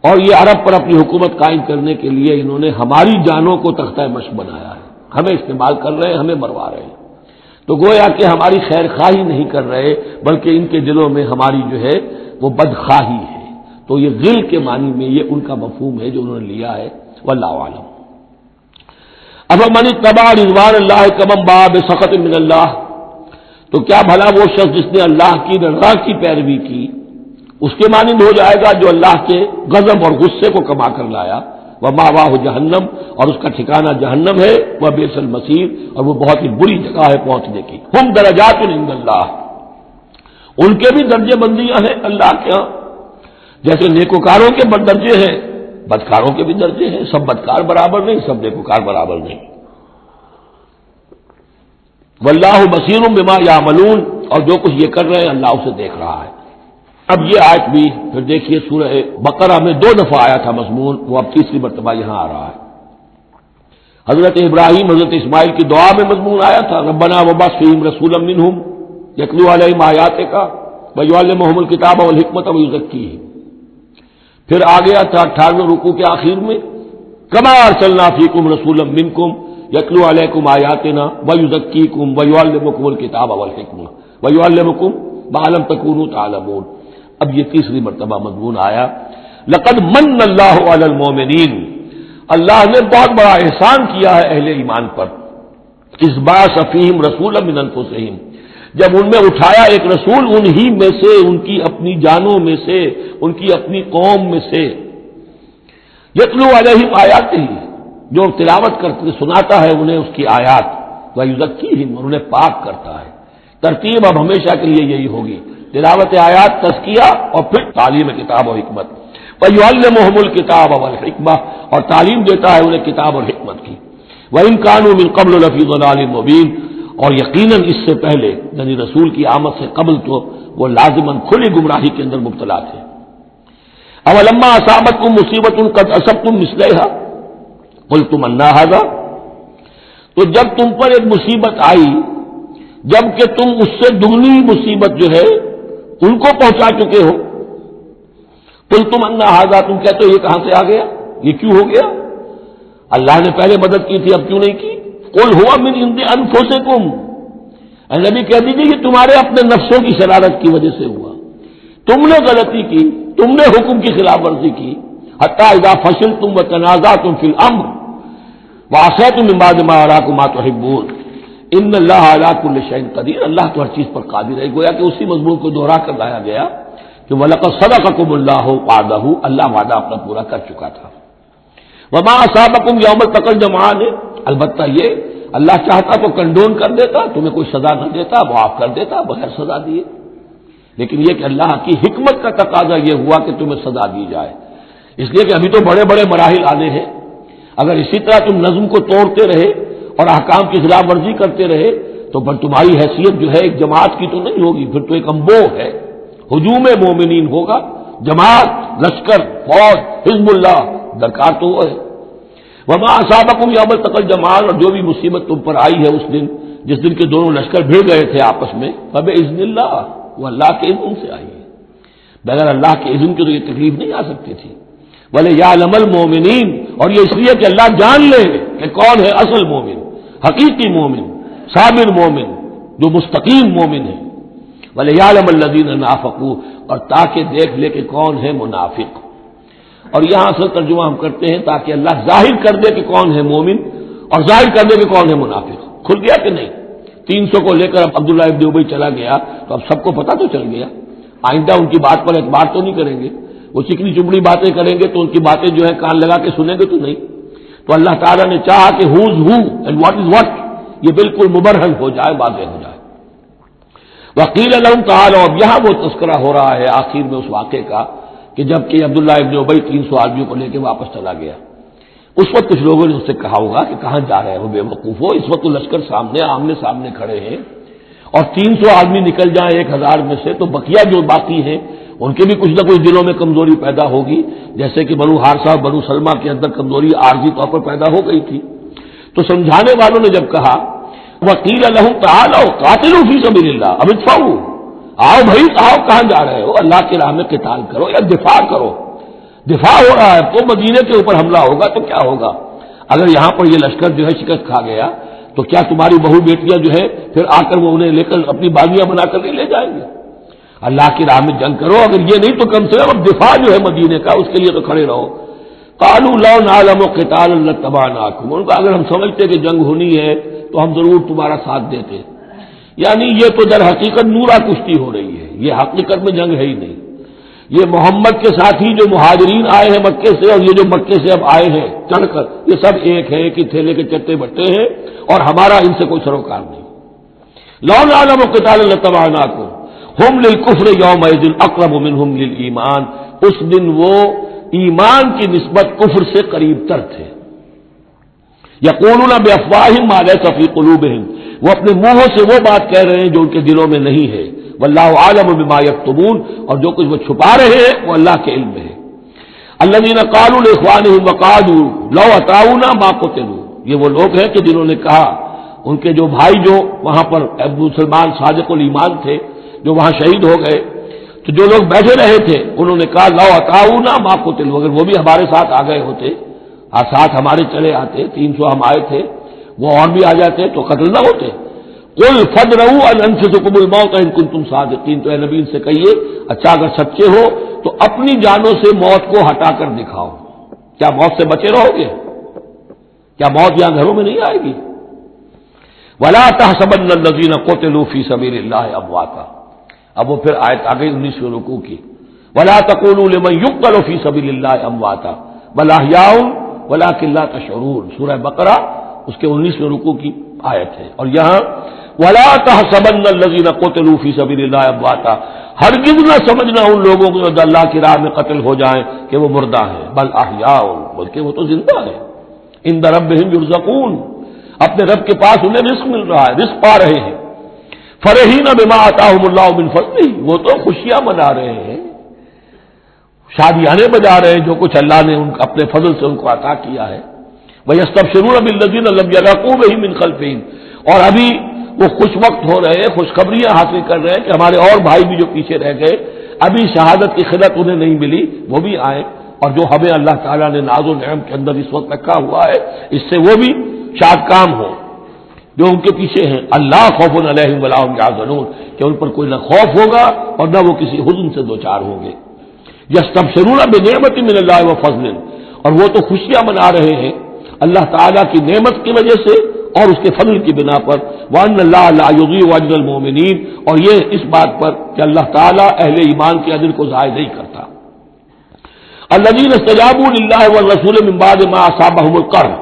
اور یہ عرب پر اپنی حکومت قائم کرنے کے لیے انہوں نے ہماری جانوں کو تختہ مشق بنایا ہے، ہمیں استعمال کر رہے ہیں، ہمیں مروا رہے ہیں، تو گویا کہ ہماری خیر خواہی نہیں کر رہے بلکہ ان کے دلوں میں ہماری جو ہے وہ بدخواہی ہے۔ تو یہ غل کے معنی میں یہ ان کا مفہوم ہے جو انہوں نے لیا ہے، واللہ اعلم۔ افمن اتبع رضوان اللہ کمن باء بسخط من اللہ، تو کیا بھلا وہ شخص جس نے اللہ کی رضا کی پیروی کی اس کے مانند ہو جائے گا جو اللہ کے غضب اور غصے کو کما کر لایا، ومأواہ جہنم، اور اس کا ٹھکانہ جہنم ہے، وبئس المصیر، اور وہ بہت ہی بری جگہ ہے پہنچنے کی۔ ہم درجات عند اللہ، ان کے بھی درجے بندیاں ہیں اللہ کے ہاں، جیسے نیکوکاروں کے درجے ہیں بدکاروں کے بھی درجے ہیں، سب بدکار برابر نہیں، سب نیکوکار برابر نہیں۔ واللہ بصیر بما یعملون، اور جو کچھ یہ کر رہے ہیں اللہ اسے دیکھ رہا ہے۔ اب یہ آیت بھی پھر دیکھیے سورہ بقرہ میں 2 دفعہ آیا تھا مضمون، وہ اب تیسری مرتبہ یہاں آ رہا ہے۔ حضرت ابراہیم حضرت اسماعیل کی دعا میں مضمون آیا تھا، ربنا وابعث فیہم رسولا منہم یتلو علیہم آیاتک ویعلمہم الکتاب والحکمۃ ویزکیہم۔ پھر آ گیا تھا 18ویں رکوع کے آخر میں، کما ارسلنا فیکم رسولا منکم یتلو علیکم آیاتنا ویزکیکم ویعلمکم الکتاب والحکمۃ ویعلمکم ما لم تکونوا تعلمون۔ اب یہ تیسری مرتبہ مضمون آیا، لقد من اللہ علی المومنین، اللہ نے بہت بڑا احسان کیا ہے اہل ایمان پر، اذ بعث فیہم رسولا من انفسہم، جب ان میں اٹھایا ایک رسول انہی میں سے، ان کی اپنی جانوں میں سے، ان کی اپنی قوم میں سے، یتلو علیہم آیاتہ، جو تلاوت کرتے سناتا ہے انہیں اس کی آیات، ویزکیہم، اور انہیں پاک کرتا ہے۔ ترتیب اب ہمیشہ کے لیے یہی ہوگی، تلاوت آیات، تزکیہ، اور پھر تعلیم کتاب و حکمت۔ وَيُعَلِّمُهُمُ الْكِتَابَ وَالْحِكْمَةَ، اور تعلیم دیتا ہے انہیں کتاب اور حکمت کی۔ وَإِن كَانُوا مِن قَبْلُ لَفِي ضَلَالٍ مُبِينٍ، اور یقیناً اس سے پہلے یعنی رسول کی آمد سے قبل تو وہ لازماً کھلی گمراہی کے اندر مبتلا تھے۔ اولما اصابتکم مصیبۃ قد اصبتم مثلھا قلتم ان ھذا، تو جب تم پر ایک مصیبت آئی جب کہ تم اس سے دگنی مصیبت جو ہے ان کو پہنچا چکے ہو، قلتم ان ھذا، تم کہتے ہو یہ کہاں سے آ گیا، یہ کیوں ہو گیا، اللہ نے پہلے مدد کی تھی اب کیوں نہیں کی۔ قل ھو من عند انفسکم، اے نبی کہہ دیجیے یہ تمہارے اپنے نفسوں کی شرارت کی وجہ سے ہوا، تم نے غلطی کی، تم نے حکم کی خلاف ورزی کی، حتی اذا فشلتم وتنازعتم فی الامر وعصیتم من بعد ما اراکم ما تحبون ان اللہ علی کل شیء قدیر، اللہ تو ہر چیز پر قادر ہے۔ گویا کہ اسی مضمون کو دوہرا کر لایا گیا کہ وَلَقَدْ صَدَقَكُمُ اللَّهُ وَعْدَهُ، اللہ وعدہ اپنا پورا کر چکا تھا۔ وَمَا أَصَابَكُمْ يَوْمَ التَّقَى الْجَمْعَانِ، البتہ یہ اللہ چاہتا تو کنڈون کر دیتا، تمہیں کوئی سزا نہ دیتا، معاف کر دیتا بغیر سزا دیے، لیکن یہ کہ اللہ کی حکمت کا تقاضا یہ ہوا کہ تمہیں سزا دی جائے، اس لیے کہ ابھی تو بڑے بڑے مراحل آنے ہیں۔ اگر اسی طرح تم نظم کو توڑتے رہے اور احکام کی خلاف ورزی کرتے رہے تو پر تمہاری حیثیت جو ہے ایک جماعت کی تو نہیں ہوگی، پھر تو ایک امبو ہے، ہجوم مومنین ہوگا، جماعت، لشکر، فوج، حزب اللہ درکار تو وہ ہے۔ وما اصابکم یوم التقى الجمعان، اور جو بھی مصیبت تم پر آئی ہے اس دن جس دن کے دونوں لشکر بھیڑ گئے تھے آپس میں، فباذن اللہ، وہ اللہ کے اذن سے آئی ہے، بغیر اللہ کے اذن کے تو یہ تکلیف نہیں آ سکتی تھی۔ وَلِيَعْلَمَ الْمُؤْمِنِينَ، اور یہ اس لیے کہ اللہ جان لے کہ کون ہے اصل مومن، حقیقی مومن، صابر مومن، جو مستقیم مومن ہے۔ وَلِيَعْلَمَ الَّذِينَ نَافَقُوا، اور تاکہ دیکھ لے کہ کون ہے منافق، اور یہاں اصل ترجمہ ہم کرتے ہیں تاکہ اللہ ظاہر کر دے کہ کون ہے مومن اور ظاہر کر دے کہ کون ہے منافق۔ کھل گیا کہ نہیں؟ 300 کو لے کر اب عبداللہ ابن ابی چلا گیا تو اب سب کو پتہ تو چل گیا، آئندہ ان کی بات پر اعتبار تو نہیں کریں گے، وہ چکنی چپڑی باتیں کریں گے تو ان کی باتیں جو ہے کان لگا کے سنیں گے تو نہیں۔ تو اللہ تعالیٰ نے چاہا کہ who's who and what is what یہ بالکل مبرہن ہو جائے، واضح ہو جائے۔ وقیل لہم تعالوا، اب یہاں وہ تذکرہ ہو رہا ہے آخر میں اس واقعے کا کہ جب کہ عبداللہ ابن ابی 300 آدمیوں کو لے کے واپس چلا گیا، اس وقت کچھ لوگوں نے اس سے کہا ہوگا کہ کہاں جا رہے ہو بے وقوف ہو، اس وقت تو لشکر سامنے آمنے سامنے کھڑے ہیں اور 300 آدمی نکل جائیں 1000 میں سے تو بقیہ جو باقی ہیں ان کے بھی کچھ نہ کچھ دلوں میں کمزوری پیدا ہوگی، جیسے کہ بنو حارثہ بنو سلمہ کے اندر کمزوری عارضی طور پر پیدا ہو گئی تھی۔ تو سمجھانے والوں نے جب کہا وقیل لہم تعالوا قاتلوا فی سبیل اللہ اب ادفعوا، آؤ بھائی آؤ، کہاں جا رہے ہو، اللہ کی راہ میں قتال کرو یا دفاع کرو، دفاع ہو رہا ہے تو مدینے کے اوپر حملہ ہوگا تو کیا ہوگا، اگر یہاں پر یہ لشکر جو ہے شکست کھا گیا تو کیا تمہاری بہو بیٹیاں جو ہے پھر آ کر وہ انہیں لے کر اپنی باغیاں بنا کر نہیں لے جائیں گے، اللہ کی راہ میں جنگ کرو، اگر یہ نہیں تو کم سے کم اب دفاع جو ہے مدینے کا اس کے لیے تو کھڑے رہو۔ قالوا لو نعلم قتالا لاتبعناکم، ان کا اگر ہم سمجھتے کہ جنگ ہونی ہے تو ہم ضرور تمہارا ساتھ دیتے، یعنی یہ تو در حقیقت نورا کشتی ہو رہی ہے، یہ حقیقت میں جنگ ہے ہی نہیں، یہ محمد کے ساتھ ہی جو مہاجرین آئے ہیں مکے سے اور یہ جو مکے سے اب آئے ہیں چڑھ کر، یہ سب ایک ہے کہ تھیلے کے چٹے بٹے ہیں اور ہمارا ان سے کوئی سروکار نہیں۔ لو نعلم قتالا لاتبعناکم ہم للکفر یومئذ اقرب منہم للایمان، اس دن وہ ایمان کی نسبت کفر سے قریب تر تھے۔ یقولون بافواہہم ما لیس فی قلوبہم، وہ اپنے منہوں سے وہ بات کہہ رہے ہیں جو ان کے دلوں میں نہیں ہے، واللہ عالم بما یکتمون، اور جو کچھ وہ چھپا رہے ہیں وہ اللہ کے علم میں ہے۔ الذین قالوا لاخوانہم وقعدوا لو اطاعونا ما قتلوا، یہ وہ لوگ ہیں کہ جنہوں نے کہا، ان کے جو بھائی جو وہاں پر ابو سلمان صادق الایمان تھے جو وہاں شہید ہو گئے، تو جو لوگ بیٹھے رہے تھے انہوں نے کہا لو اطاعونا ما قتلوا، اگر وہ بھی ہمارے ساتھ آ گئے ہوتے، ساتھ ہمارے چلے آتے، 300 ہم آئے تھے، وہ اور بھی آ جاتے تو قتل نہ ہوتے۔ قل فادرؤوا ان انفسکم الموت ان کنتم صادقین، تو اے نبی ان سے کہیے اچھا اگر سچے ہو تو اپنی جانوں سے موت کو ہٹا کر دکھاؤ، کیا موت سے بچے رہو گے؟ کیا موت یہاں گھروں میں نہیں آئے گی؟ ولا تحسبن الذین قتلوا فی سبیل اللہ امواتا، اب وہ پھر آیت آ گئی 19ویں رکوع کی، ولا تقولوا لمن يقتل فی سبیل اللہ امواتا بل احیاء ولکن لا تشعرون، سورہ بقرہ اس کے 19ویں رکوع کی آیت ہے۔ اور یہاں ولا تحسبن الذین قتلوا فی سبیل اللہ امواتا، ہرگز نہ سمجھنا ان لوگوں کو جو اللہ کی راہ میں قتل ہو جائیں کہ وہ مردہ ہیں، بل احیاء، بلکہ وہ تو زندہ ہیں، عند ربہم یرزقون، اپنے رب کے پاس انہیں رزق مل رہا ہے، رزق پا رہے ہیں۔ فرحین بما آتاہم اللہ من فضلہ، وہ تو خوشیاں منا رہے ہیں، شادیانے بجا رہے ہیں جو کچھ اللہ نے ان اپنے فضل سے ان کو عطا کیا ہے۔ وَيَسْتَبْشِرُونَ بِالَّذِينَ لَمْ يَلْحَقُوا بِهِم مِّن خَلْفِهِمْ، اور ابھی وہ خوش وقت ہو رہے ہیں، خوشخبریاں حاصل کر رہے ہیں کہ ہمارے اور بھائی بھی جو پیچھے رہ گئے، ابھی شہادت کی خلت انہیں نہیں ملی، وہ بھی آئیں، اور جو ہمیں اللہ تعالیٰ نے ناز و نعم کے اندر اس وقت رکھا ہوا ہے اس سے وہ بھی شاد کام ہو جو ان کے پیچھے ہیں۔ اللہ خوف علیہم ولا هم يحزنون، کہ ان پر کوئی نہ خوف ہوگا اور نہ وہ کسی حزن سے دوچار ہوں گے۔ یستبشرون بنعمت من اللہ وفضل، اور وہ تو خوشیاں منا رہے ہیں اللہ تعالیٰ کی نعمت کی وجہ سے اور اس کے فضل کی بنا پر، وَأَنَّ اللَّهَ لَا يُضِيعُ أَجْرَ الْمُؤْمِنِينَ، اور یہ اس بات پر کہ اللہ تعالیٰ اہل ایمان کے اجر کو ضائع نہیں کرتا۔ الَّذِينَ اسْتَجَابُوا لِلَّهِ وَالرَّسُولِ مِن بَعْدِ مَا أَصَابَهُمُ الْقَرْحُ۔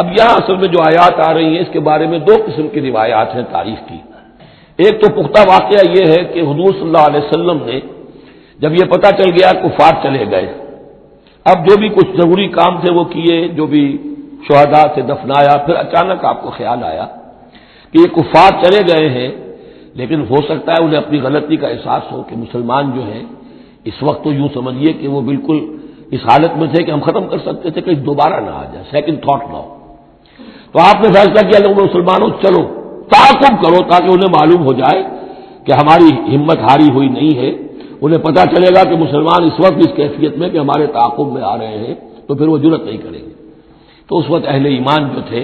اب یہاں اصل میں جو آیات آ رہی ہیں اس کے بارے میں دو قسم کی روایات ہیں تاریخ کی۔ ایک تو پختہ واقعہ یہ ہے کہ حضور صلی اللہ علیہ وسلم نے جب یہ پتہ چل گیا کفار چلے گئے، اب جو بھی کچھ ضروری کام تھے وہ کیے، جو بھی شہداء سے دفنایا، پھر اچانک آپ کو خیال آیا کہ یہ کفار چلے گئے ہیں، لیکن ہو سکتا ہے انہیں اپنی غلطی کا احساس ہو کہ مسلمان جو ہیں اس وقت تو یوں سمجھیے کہ وہ بالکل اس حالت میں تھے کہ ہم ختم کر سکتے تھے کہ دوبارہ نہ آ جائے، سیکنڈ تھاٹ نہ ہو۔ تو آپ نے فیصلہ کیا لوگوں مسلمانوں چلو تعاقب کرو تاکہ انہیں معلوم ہو جائے کہ ہماری ہمت ہاری ہوئی نہیں ہے، انہیں پتہ چلے گا کہ مسلمان اس وقت اس کیفیت میں کہ ہمارے تعاقب میں آ رہے ہیں تو پھر وہ جرأت نہیں کریں گے۔ تو اس وقت اہل ایمان جو تھے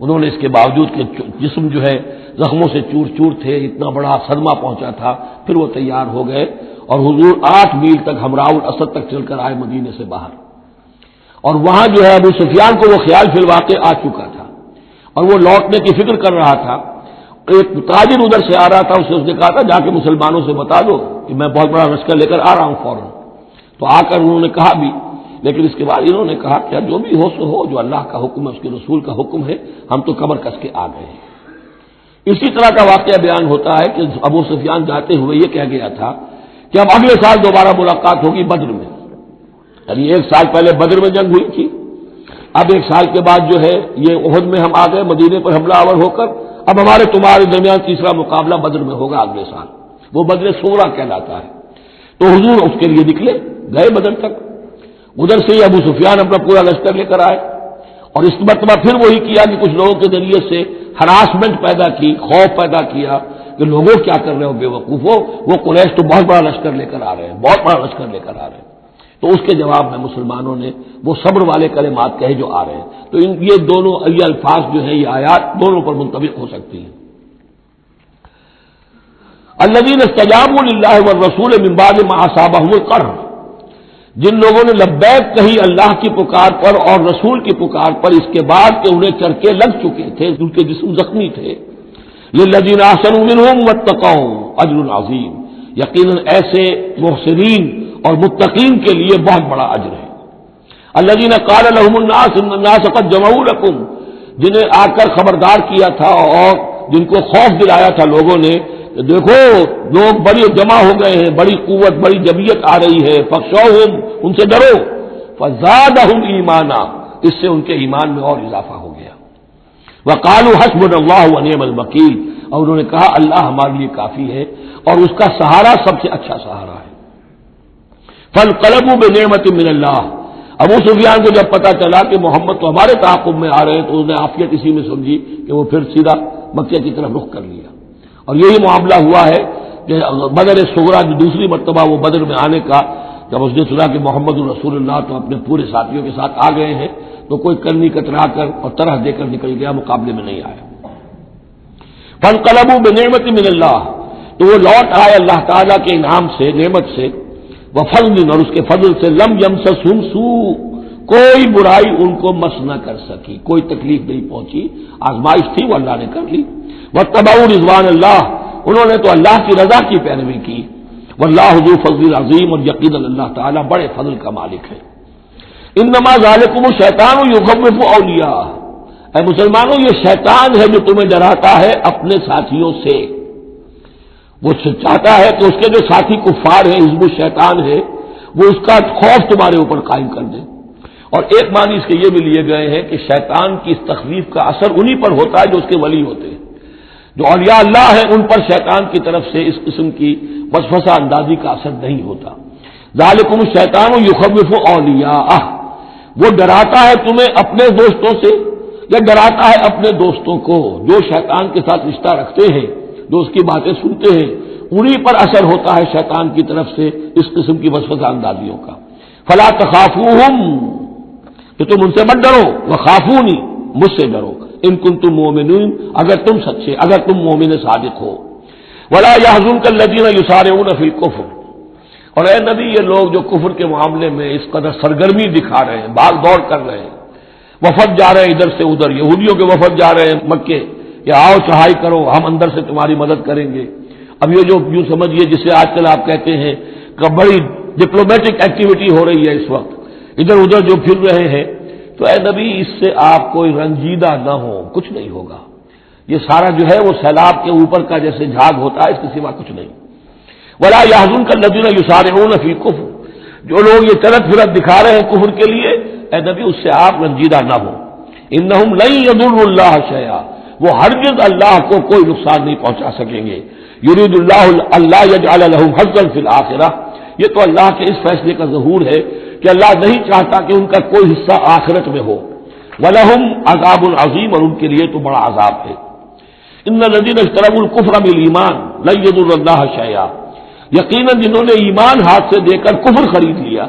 انہوں نے اس کے باوجود کہ جسم جو ہے زخموں سے چور چور تھے، اتنا بڑا صدمہ پہنچا تھا، پھر وہ تیار ہو گئے اور حضور 8 میل تک ہمراہ الاسد تک چل کر آئے مدینے سے باہر، اور وہاں جو ہے ابو سفیان کو وہ خیال فی الواقع آ چکا تھا اور وہ لوٹنے کی فکر کر رہا تھا۔ ایک تاجر ادھر سے آ رہا تھا، اس نے کہا تھا جا کے مسلمانوں سے بتا دو کہ میں بہت بڑا لشکر لے کر آ رہا ہوں فوراً۔ تو آ کر انہوں نے کہا بھی، لیکن اس کے بعد انہوں نے کہا کہ جو بھی ہو سو ہو، جو اللہ کا حکم ہے اس کے رسول کا حکم ہے، ہم تو کمر کس کے آ گئے ہیں۔ اسی طرح کا واقعہ بیان ہوتا ہے کہ ابو سفیان جاتے ہوئے یہ کہہ گیا تھا کہ اب اگلے سال دوبارہ ملاقات ہوگی بدر میں، یعنی 1 سال پہلے بدر میں جنگ ہوئی تھی، اب 1 سال کے بعد جو ہے یہ احد میں ہم آ گئے مدینے پر حملہ آور ہو کر، اب ہمارے تمہارے درمیان تیسرا مقابلہ بدر میں ہوگا اگلے سال، وہ بدر صغریٰ کہلاتا ہے۔ تو حضور اس کے لیے نکلے، گئے بدر تک، ادھر سے ہی ابو سفیان اپنا پورا لشکر لے کر آئے، اور اس مرتبہ پھر وہی کیا کہ کچھ لوگوں کے ذریعے سے ہراسمنٹ پیدا کی، خوف پیدا کیا کہ لوگوں کیا کر رہے ہو بے وقوفوں، وہ قریش تو بہت بڑا لشکر لے کر آ رہے ہیں، بہت بڑا لشکر لے کر آ رہے ہیں۔ تو اس کے جواب میں مسلمانوں نے وہ صبر والے کلمات کہے جو آ رہے ہیں۔ تو یہ دونوں یہ الفاظ جو ہیں، یہ آیات دونوں پر منطبق ہو سکتی ہیں۔ الذین استجابوا للہ والرسول من بعد ما اصابهم القرح، جن لوگوں نے لبیک کہی اللہ کی پکار پر اور رسول کی پکار پر اس کے بعد کہ انہیں چرکے لگ چکے تھے، ان کے جسم زخمی تھے، للذین احسنوا منہم واتقوا اجر عظیم، یقیناً ایسے محسنین اور متقین کے لیے بہت بڑا اجر ہے۔ الذین قال لهم الناس ان الناس قد جمعوا لكم، جنہیں آ کر خبردار کیا تھا اور جن کو خوف دلایا تھا لوگوں نے، دیکھو لوگ بڑی جمع ہو گئے ہیں، بڑی قوت بڑی جمعیت آ رہی ہے، فخشوہم، ان سے ڈرو، فزادہم ایمانا، اس سے ان کے ایمان میں اور اضافہ ہو گیا۔ وقالوا حسبنا اللہ ونعم الوکیل، اور انہوں نے کہا اللہ ہمارے لیے کافی ہے اور اس کا سہارا سب سے اچھا سہارا ہے۔ فانقلبوا بنعمت من اللہ، ابو سفیان کو جب پتا چلا کہ محمد تو ہمارے تعاقب میں آ رہے ہیں تو انہوں نے عافیت اسی میں سمجھی کہ وہ پھر سیدھا مکہ کی طرف رخ کر لیا، اور یہی معاملہ ہوا ہے کہ بدر صغریٰ جو دوسری مرتبہ وہ بدر میں آنے کا، جب اس نے سنا کہ محمد رسول اللہ تو اپنے پورے ساتھیوں کے ساتھ آ گئے ہیں تو کوئی کرنی کترا کر اور طرح دے کر نکل گیا، مقابلے میں نہیں آیا۔ فانقلبوا بنعمت من اللہ، تو وہ لوٹ آئے اللہ تعالیٰ کے انعام سے، نعمت سے، وفضل، اور اس کے فضل سے، لم یمسسہم سوء، کوئی برائی ان کو مس نہ کر سکی، کوئی تکلیف نہیں پہنچی، آزمائش تھی وہ اللہ نے کر لی۔ واتبعوا رضوان اللہ، انہوں نے تو اللہ کی رضا کی پیروی کی، واللہ ذو فضل عظیم، اور یقیناً اللہ تعالیٰ بڑے فضل کا مالک ہے۔ انما ذالکم الشیطان یخوف اولیاء، اے مسلمانوں یہ شیطان ہے جو تمہیں ڈراتا ہے اپنے ساتھیوں سے، وہ چاہتا ہے کہ اس کے جو ساتھی کفار ہیں، حزب الشیطان ہے، وہ اس کا خوف تمہارے اوپر قائم کر دے۔ اور ایک معنی اس کے یہ بھی لیے گئے ہیں کہ شیطان کی اس تخویف کا اثر انہی پر ہوتا ہے جو اس کے ولی ہوتے ہیں۔ جو اولیاء اللہ ہیں ان پر شیطان کی طرف سے اس قسم کی وسوسہ اندازی کا اثر نہیں ہوتا. ذالکم الشیطان یخوف اولیاءہ، وہ ڈراتا ہے تمہیں اپنے دوستوں سے یا ڈراتا ہے اپنے دوستوں کو جو شیطان کے ساتھ رشتہ رکھتے ہیں، جو اس کی باتیں سنتے ہیں، انہی پر اثر ہوتا ہے شیطان کی طرف سے اس قسم کی وسوسہ اندازیوں کا. فلا تخافوہم، کہ تم ان سے مت ڈرو، وخافونی، مجھ سے ڈرو، ان کنتم مؤمنین، اگر تم سچے، اگر تم مومن صادق ہو. ولا يحزنك الذين يسارعون في الكفر، اور اے نبی یہ لوگ جو کفر کے معاملے میں اس قدر سرگرمی دکھا رہے ہیں، بھاگ دوڑ کر رہے ہیں، وفد جا رہے ہیں ادھر سے ادھر، یہودیوں کے وفد جا رہے ہیں مکے کہ آؤ چڑھائی کرو، ہم اندر سے تمہاری مدد کریں گے. اب یہ جو یوں سمجھیے جسے آج کل آپ کہتے ہیں کہ بڑی ڈپلومیٹک ایکٹیویٹی ہو رہی ہے اس وقت، ادھر ادھر جو پھر رہے ہیں، تو اے نبی اس سے آپ کوئی رنجیدہ نہ ہو، کچھ نہیں ہوگا. یہ سارا جو ہے وہ سیلاب کے اوپر کا جیسے جھاگ ہوتا ہے، اس کے سوا کچھ نہیں. ولا يحزنك الذين يسارعون في الكفر، جو لوگ یہ چلت پھرت دکھا رہے ہیں کفر کے لیے، اے نبی اس سے آپ رنجیدہ نہ ہو. انہم لن يضروا الله شيئا، وہ ہرگز اللہ کو کوئی نقصان نہیں پہنچا سکیں گے. یرید اللہ اللہ یجعل لهم حظا في الاخرہ، یہ تو اللہ کے اس فیصلے کا ظہور ہے کہ اللہ نہیں چاہتا کہ ان کا کوئی حصہ آخرت میں ہو. وَلَهُمْ عذاب عظیم، اور ان کے لیے تو بڑا عذاب ہے. ان الذين اشتروا الكفر بالایمان لن يضروا الله شيئا، یقیناً جنہوں نے ایمان ہاتھ سے دے کر کفر خرید لیا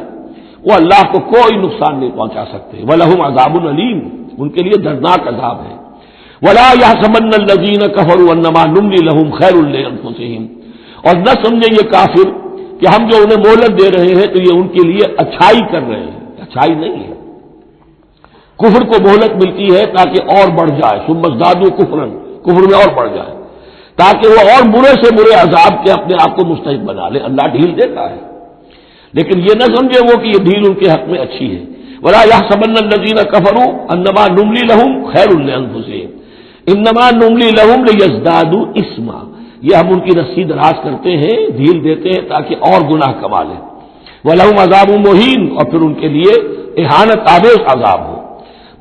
وہ اللہ کو کوئی نقصان نہیں پہنچا سکتے. وَلَهُمْ عذاب علیم، ان کے لیے دردناک عذاب ہے. وَلَا يَحْسَبَنَّ الَّذِينَ كَفَرُوا أَنَّمَا نُمْلِي لَهُمْ خَيْرٌ لِأَنفُسِهِمْ، اور نہ سمجھیں یہ کافر کہ ہم جو انہیں مہلت دے رہے ہیں تو یہ ان کے لیے اچھائی کر رہے ہیں. اچھائی نہیں ہے، کفر کو مہلت ملتی ہے تاکہ اور بڑھ جائے، ثم ازدادوا کفرا، کفر میں اور بڑھ جائے، تاکہ وہ اور برے سے برے عذاب کے اپنے آپ کو مستحق بنا لے. اللہ ڈھیل دیتا ہے، لیکن یہ نہ سمجھے وہ کہ یہ ڈھیل ان کے حق میں اچھی ہے. وَلَا يَحْسَبَنَّ الَّذِينَ كَفَرُوا أَنَّمَا نُمْلِي لَهُمْ خَيْرٌ لِأَنفُسِهِمْ إِنَّمَا نُمْلِي لَهُمْ لِيَزْدَادُوا إِثْمًا، یہ ہم ان کی رسی دراز کرتے ہیں، ڈھیل دیتے ہیں تاکہ اور گناہ کما لیں. وَلَهُمْ عَذَابٌ مُهِينٌ، اور پھر ان کے لیے اہانت آمیز عذاب ہو.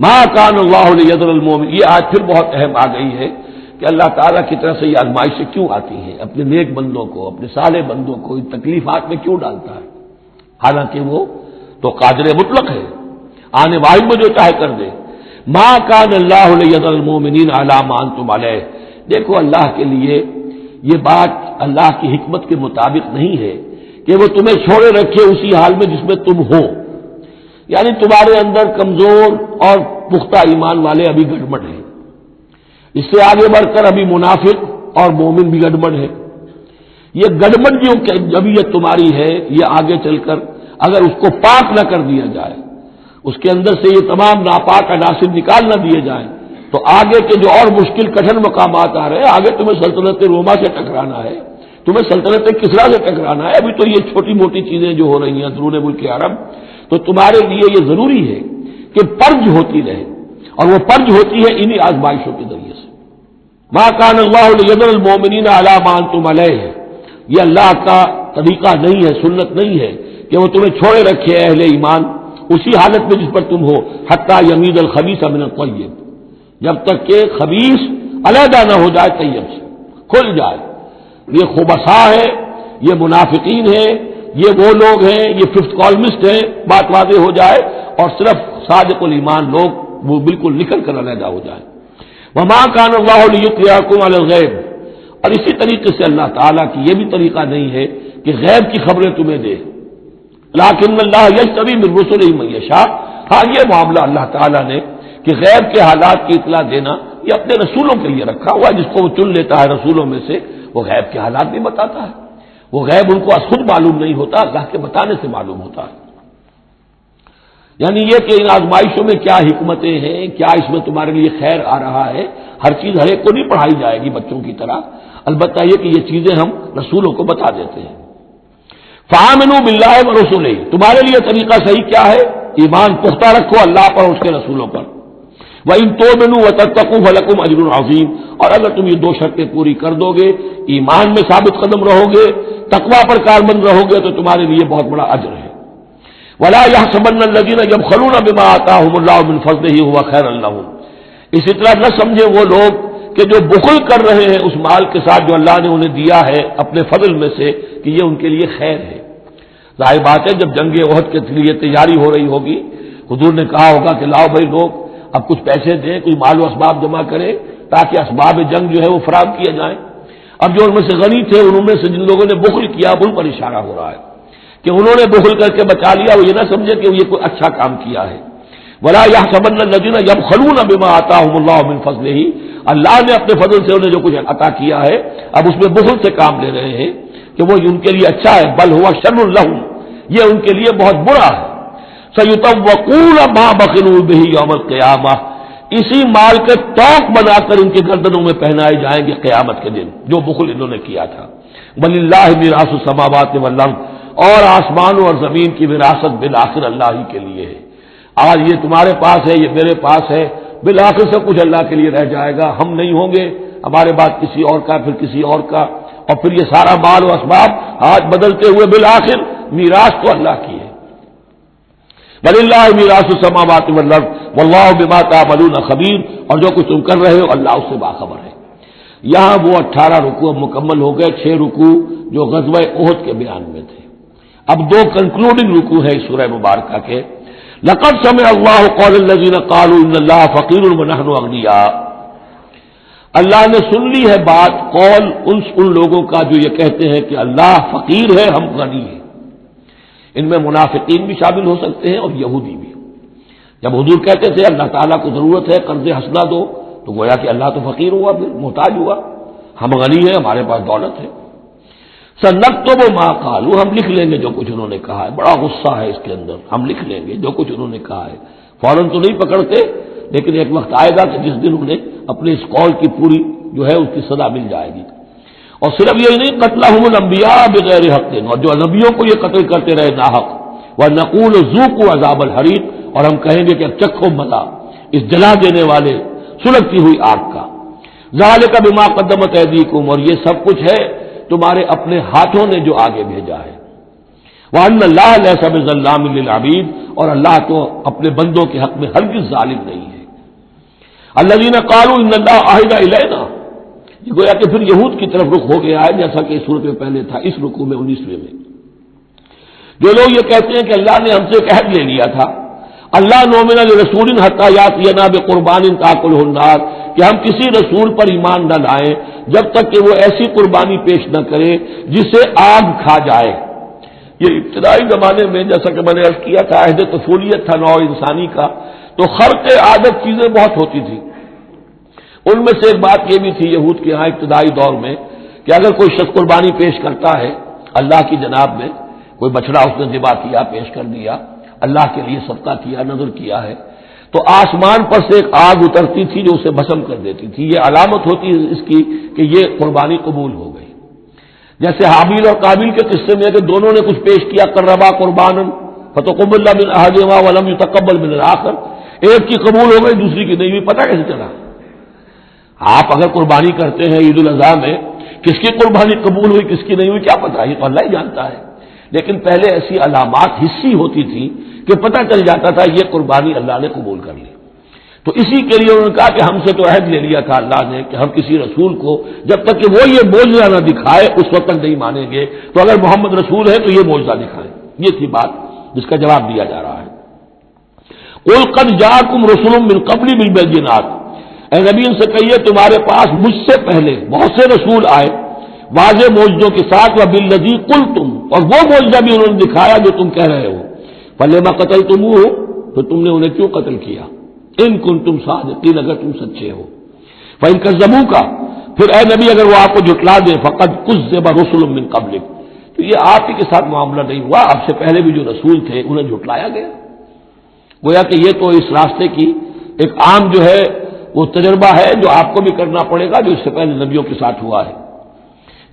مَا كَانَ اللَّهُ لِيَذَرَ الْمُؤْمِنِينَ، یہ آج پھر بہت اہم آ گئی ہے کہ اللہ تعالیٰ کی طرف سے یہ آزمائشیں کیوں آتی ہیں، اپنے نیک بندوں کو، اپنے صالح بندوں کو ان تکلیفات میں کیوں ڈالتا ہے، حالانکہ وہ تو قادر مطلق ہے، آنے واحد میں جو چاہے کر دے. ما کان اللہ لیذر المؤمنین علی ما انتم علیہ، دیکھو اللہ کے لیے یہ بات اللہ کی حکمت کے مطابق نہیں ہے کہ وہ تمہیں چھوڑے رکھے اسی حال میں جس میں تم ہو. یعنی تمہارے اندر کمزور اور پختہ ایمان والے ابھی گڑبڑ ہیں، اس سے آگے بڑھ کر ابھی منافق اور مومن بھی گڑبڑ ہے. یہ گڑبڑ جو جبیت تمہاری ہے، یہ آگے چل کر اگر اس کو پاک نہ کر دیا جائے، اس کے اندر سے یہ تمام ناپاک عناصر نکال نہ دیے جائیں، تو آگے کے جو اور مشکل کٹھن مقامات آ رہے ہیں، آگے تمہیں سلطنت روما سے ٹکرانا ہے، تمہیں سلطنت کسرا سے ٹکرانا ہے. ابھی تو یہ چھوٹی موٹی چیزیں جو ہو رہی ہیں اندرون ملک عرب، تو تمہارے لیے یہ ضروری ہے کہ پرج ہوتی رہے، اور وہ پرج ہوتی ہے انہی آزمائشوں کے ذریعے سے. ما کان اللہ لیذر المؤمنین علی ما انتم علیہ، یہ اللہ کا طریقہ نہیں ہے، سنت نہیں ہے کہ وہ تمہیں چھوڑے رکھے اہل ایمان اسی حالت میں جس پر تم ہو، حتی یمیز الخبیث من الطیب، جب تک کہ خبیث علیحدہ نہ ہو جائے طیب سے، کھل جائے. یہ خبثاء ہے، یہ منافقین ہیں، یہ وہ لوگ ہیں، یہ ففتھ کالمسٹ ہیں، بات واضح ہو جائے، اور صرف صادق الایمان لوگ وہ بالکل نکل کر علیحدہ ہو جائے. وما کان اللہ لیطلعکم علی الغیب، اور اسی طریقے سے اللہ تعالیٰ کی یہ بھی طریقہ نہیں ہے کہ غیب کی خبریں تمہیں دے. لیکن اللہ یجتبی من رسلہ من یشاء، ہاں یہ معاملہ اللہ تعالیٰ نے کہ غیب کے حالات کی اطلاع دینا یہ اپنے رسولوں کے لیے رکھا ہوا ہے، جس کو وہ چن لیتا ہے رسولوں میں سے، وہ غیب کے حالات بھی بتاتا ہے. وہ غیب ان کو خود معلوم نہیں ہوتا، اللہ کے بتانے سے معلوم ہوتا ہے. یعنی یہ کہ ان آزمائشوں میں کیا حکمتیں ہیں، کیا اس میں تمہارے لیے خیر آ رہا ہے، ہر چیز ہر ایک کو نہیں پڑھائی جائے گی بچوں کی طرح، البتہ یہ کہ یہ چیزیں ہم رسولوں کو بتا دیتے ہیں. فآمنوا باللہ ورسولہ، تمہارے لیے طریقہ صحیح کیا ہے؟ ایمان پختہ رکھو اللہ پر اور اس کے رسولوں پر. وَإِن تُؤْمِنُوا وَتَتَّقُوا فَلَكُمْ أَجْرٌ عَظِيمٌ، اور اگر تم یہ دو شرطیں پوری کر دو گے، ایمان میں ثابت قدم رہو گے، تقویٰ پر کاربند رہو گے، تو تمہارے لیے بہت بڑا اجر ہے. وَلَا يَحْسَبَنَّ الَّذِينَ يَبْخَلُونَ بِمَا آتَاهُمُ اللَّهُ مِنْ فَضْلِهِ هُوَ خَيْرًا لَهُمْ، اسی طرح نہ سمجھے وہ لوگ کہ جو بخل کر رہے ہیں اس مال کے ساتھ جو اللہ نے انہیں دیا ہے اپنے فضل میں سے کہ یہ ان کے لیے خیر ہے. ظاہر بات ہے جب جنگ احد کے لیے تیاری ہو رہی ہوگی حضور نے کہا ہوگا کہ لاؤ بھائی لوگ اب کچھ پیسے دیں, کچھ مال و اسباب جمع کریں تاکہ اسباب جنگ جو ہے وہ فراہم کیے جائیں. اب جو ان میں سے غنی تھے ان میں سے جن لوگوں نے بخل کیا اب ان پر اشارہ ہو رہا ہے کہ انہوں نے بخل کر کے بچا لیا, وہ یہ نہ سمجھے کہ یہ کوئی اچھا کام کیا ہے. ولا يحسبن الذين يبخلون بما آتاهم الله من فضله, اللہ نے اپنے فضل سے انہیں جو کچھ عطا کیا ہے اب اس میں بخل سے کام لے رہے ہیں کہ وہ ان کے لیے اچھا ہے. بل هو شر لهم, یہ ان کے لیے بہت برا ہے. سيطوقون ما بخلوا به يوم القيامة, اسی مال کے توق بنا کر ان کے گردنوں میں پہنائے جائیں گے قیامت کے دن جو بخل انہوں نے کیا تھا. وللہ میراث السماوات والارض, اور آسمانوں اور زمین کی وراثت بالآخر اللہ ہی کے لیے ہے. آج یہ تمہارے پاس ہے, یہ میرے پاس ہے, بالآخر سب کچھ اللہ کے لیے رہ جائے گا. ہم نہیں ہوں گے, ہمارے بعد کسی اور کا, پھر کسی اور کا, اور پھر یہ سارا مال و اسباب آج بدلتے ہوئے بالآخر میراث تو اللہ کی ہے. وللہ میراث السماوات والارض واللہ بما تعملون خبیر, اور جو کچھ تم کر رہے ہو اللہ اس سے باخبر ہے. یہاں وہ 18 رکوع مکمل ہو گئے, 6 رکوع جو غزوہ احد کے بیان میں تھے. اب 2 کنکلوڈنگ رکوع ہے اس سورہ مبارکہ کے. لقد سمع اللہ قول الذین قالوا ان اللہ فقیر ونحن اغنیاء, اللہ نے سن لی ہے بات قول ان لوگوں کا جو یہ کہتے ہیں کہ اللہ فقیر ہے ہم غنی ہیں. ان میں منافقین بھی شامل ہو سکتے ہیں اور یہودی بھی. جب حضور کہتے تھے اللہ تعالیٰ کو ضرورت ہے قرض حسنہ دو, تو گویا کہ اللہ تو فقیر ہوا, پھر محتاج ہوا. ہم غنی ہیں, ہمارے پاس دولت ہے. سنکتب ما قالوا, ہم لکھ لیں گے جو کچھ انہوں نے کہا ہے. بڑا غصہ ہے اس کے اندر, ہم لکھ لیں گے جو کچھ انہوں نے کہا ہے. فوراً تو نہیں پکڑتے, لیکن ایک وقت آئے گا کہ جس دن انہیں اپنے اس قول کی پوری جو ہے اس کی سزا مل جائے گی. اور صرف یہی نہیں, قتلہم الانبیاء بغیر حق, اور جو نبیوں کو یہ قتل کرتے رہے ناحق. ونقول ذوقوا عذاب الحریق, اور ہم کہیں گے کہ اب چکھو مزہ اس جلا دینے والے سلگتی ہوئی آگ کا. ذالک بما قدمت ایدیکم, اور یہ سب کچھ ہے تمہارے اپنے ہاتھوں نے جو آگے بھیجا ہے. وَأَنَّ اللَّهَ لَيْسَ بِظَلَّامٍ لِّلْعَبِيدِ, اور اللہ تو اپنے بندوں کے حق میں ہرگز ظالم نہیں ہے. الَّذِينَ قَالُوا إِنَّ اللَّهَ عَهِدَ إِلَيْنَا, یہ گویا کہ پھر یہود کی طرف رخ ہو گیا ہے جیسا کہ اس صورت میں پہلے تھا. اس رکوع میں 19ویں میں جو لوگ یہ کہتے ہیں کہ اللہ نے ہم سے ایک عہد لے لیا تھا, اللہ نؤمن لرسول حتی یاتینا بقربان تاکلہ النار, کہ ہم کسی رسول پر ایمان نہ لائیں جب تک کہ وہ ایسی قربانی پیش نہ کرے جسے آگ کھا جائے. یہ ابتدائی زمانے میں جیسا کہ میں نے عرض کیا تھا عہد طفولیت تھا نوع انسانی کا, تو خرق عادت چیزیں بہت ہوتی تھی. ان میں سے ایک بات یہ بھی تھی یہود کے یہاں ابتدائی دور میں کہ اگر کوئی شخص قربانی پیش کرتا ہے اللہ کی جناب میں, کوئی بچڑا اس نے ذبح کیا, پیش کر دیا, اللہ کے لیے صدقہ کیا, نذر کیا ہے, تو آسمان پر سے ایک آگ اترتی تھی جو اسے بھسم کر دیتی تھی. یہ علامت ہوتی ہے اس کی کہ یہ قربانی قبول ہو گئی. جیسے حابیل اور قابیل کے قصے میں کہ دونوں نے کچھ پیش کیا, قربا قربانا فتقبل من احدہما ولم یتقبل من الاخر, ایک کی قبول ہو گئی دوسری کی نہیں ہوئی. پتہ کیسے چلا؟ آپ اگر قربانی کرتے ہیں عید الاضحیٰ میں, کس کی قربانی قبول ہوئی کس کی نہیں ہوئی کیا پتہ, یہ تو اللہ ہی جانتا ہے. لیکن پہلے ایسی علامات حسی ہوتی تھی کہ پتہ چل جاتا تھا یہ قربانی اللہ نے قبول کر لی. تو اسی کے لیے انہوں نے کہا کہ ہم سے تو عہد لے لیا تھا اللہ نے کہ ہم کسی رسول کو جب تک کہ وہ یہ معجزہ نہ دکھائے اس وقت تک نہیں مانیں گے. تو اگر محمد رسول ہے تو یہ معجزہ دکھائیں. یہ تھی بات جس کا جواب دیا جا رہا ہے. قل قد جاءکم رسل من قبلی بالبینات, اے نبی ان سے کہیے تمہارے پاس مجھ سے پہلے بہت سے رسول آئے واضح معجزوں کے ساتھ, وبالذی قلتم, اور وہ معجزہ بھی انہوں نے دکھایا جو تم کہہ رہے ہو. فلما قتلتموہ, تو تم نے انہیں کیوں قتل کیا؟ ان کنتم صادقین, اگر تم سچے ہو. فإن کذبوک, پھر اے نبی اگر وہ آپ کو جھٹلا دے, فقد کذب رسل من قبلک, تو یہ آپ ہی کے ساتھ معاملہ نہیں ہوا, آپ سے پہلے بھی جو رسول تھے انہیں جھٹلایا گیا. گویا کہ یہ تو اس راستے کی ایک عام جو ہے وہ تجربہ ہے جو آپ کو بھی کرنا پڑے گا جو اس سے پہلے نبیوں کے ساتھ ہوا ہے.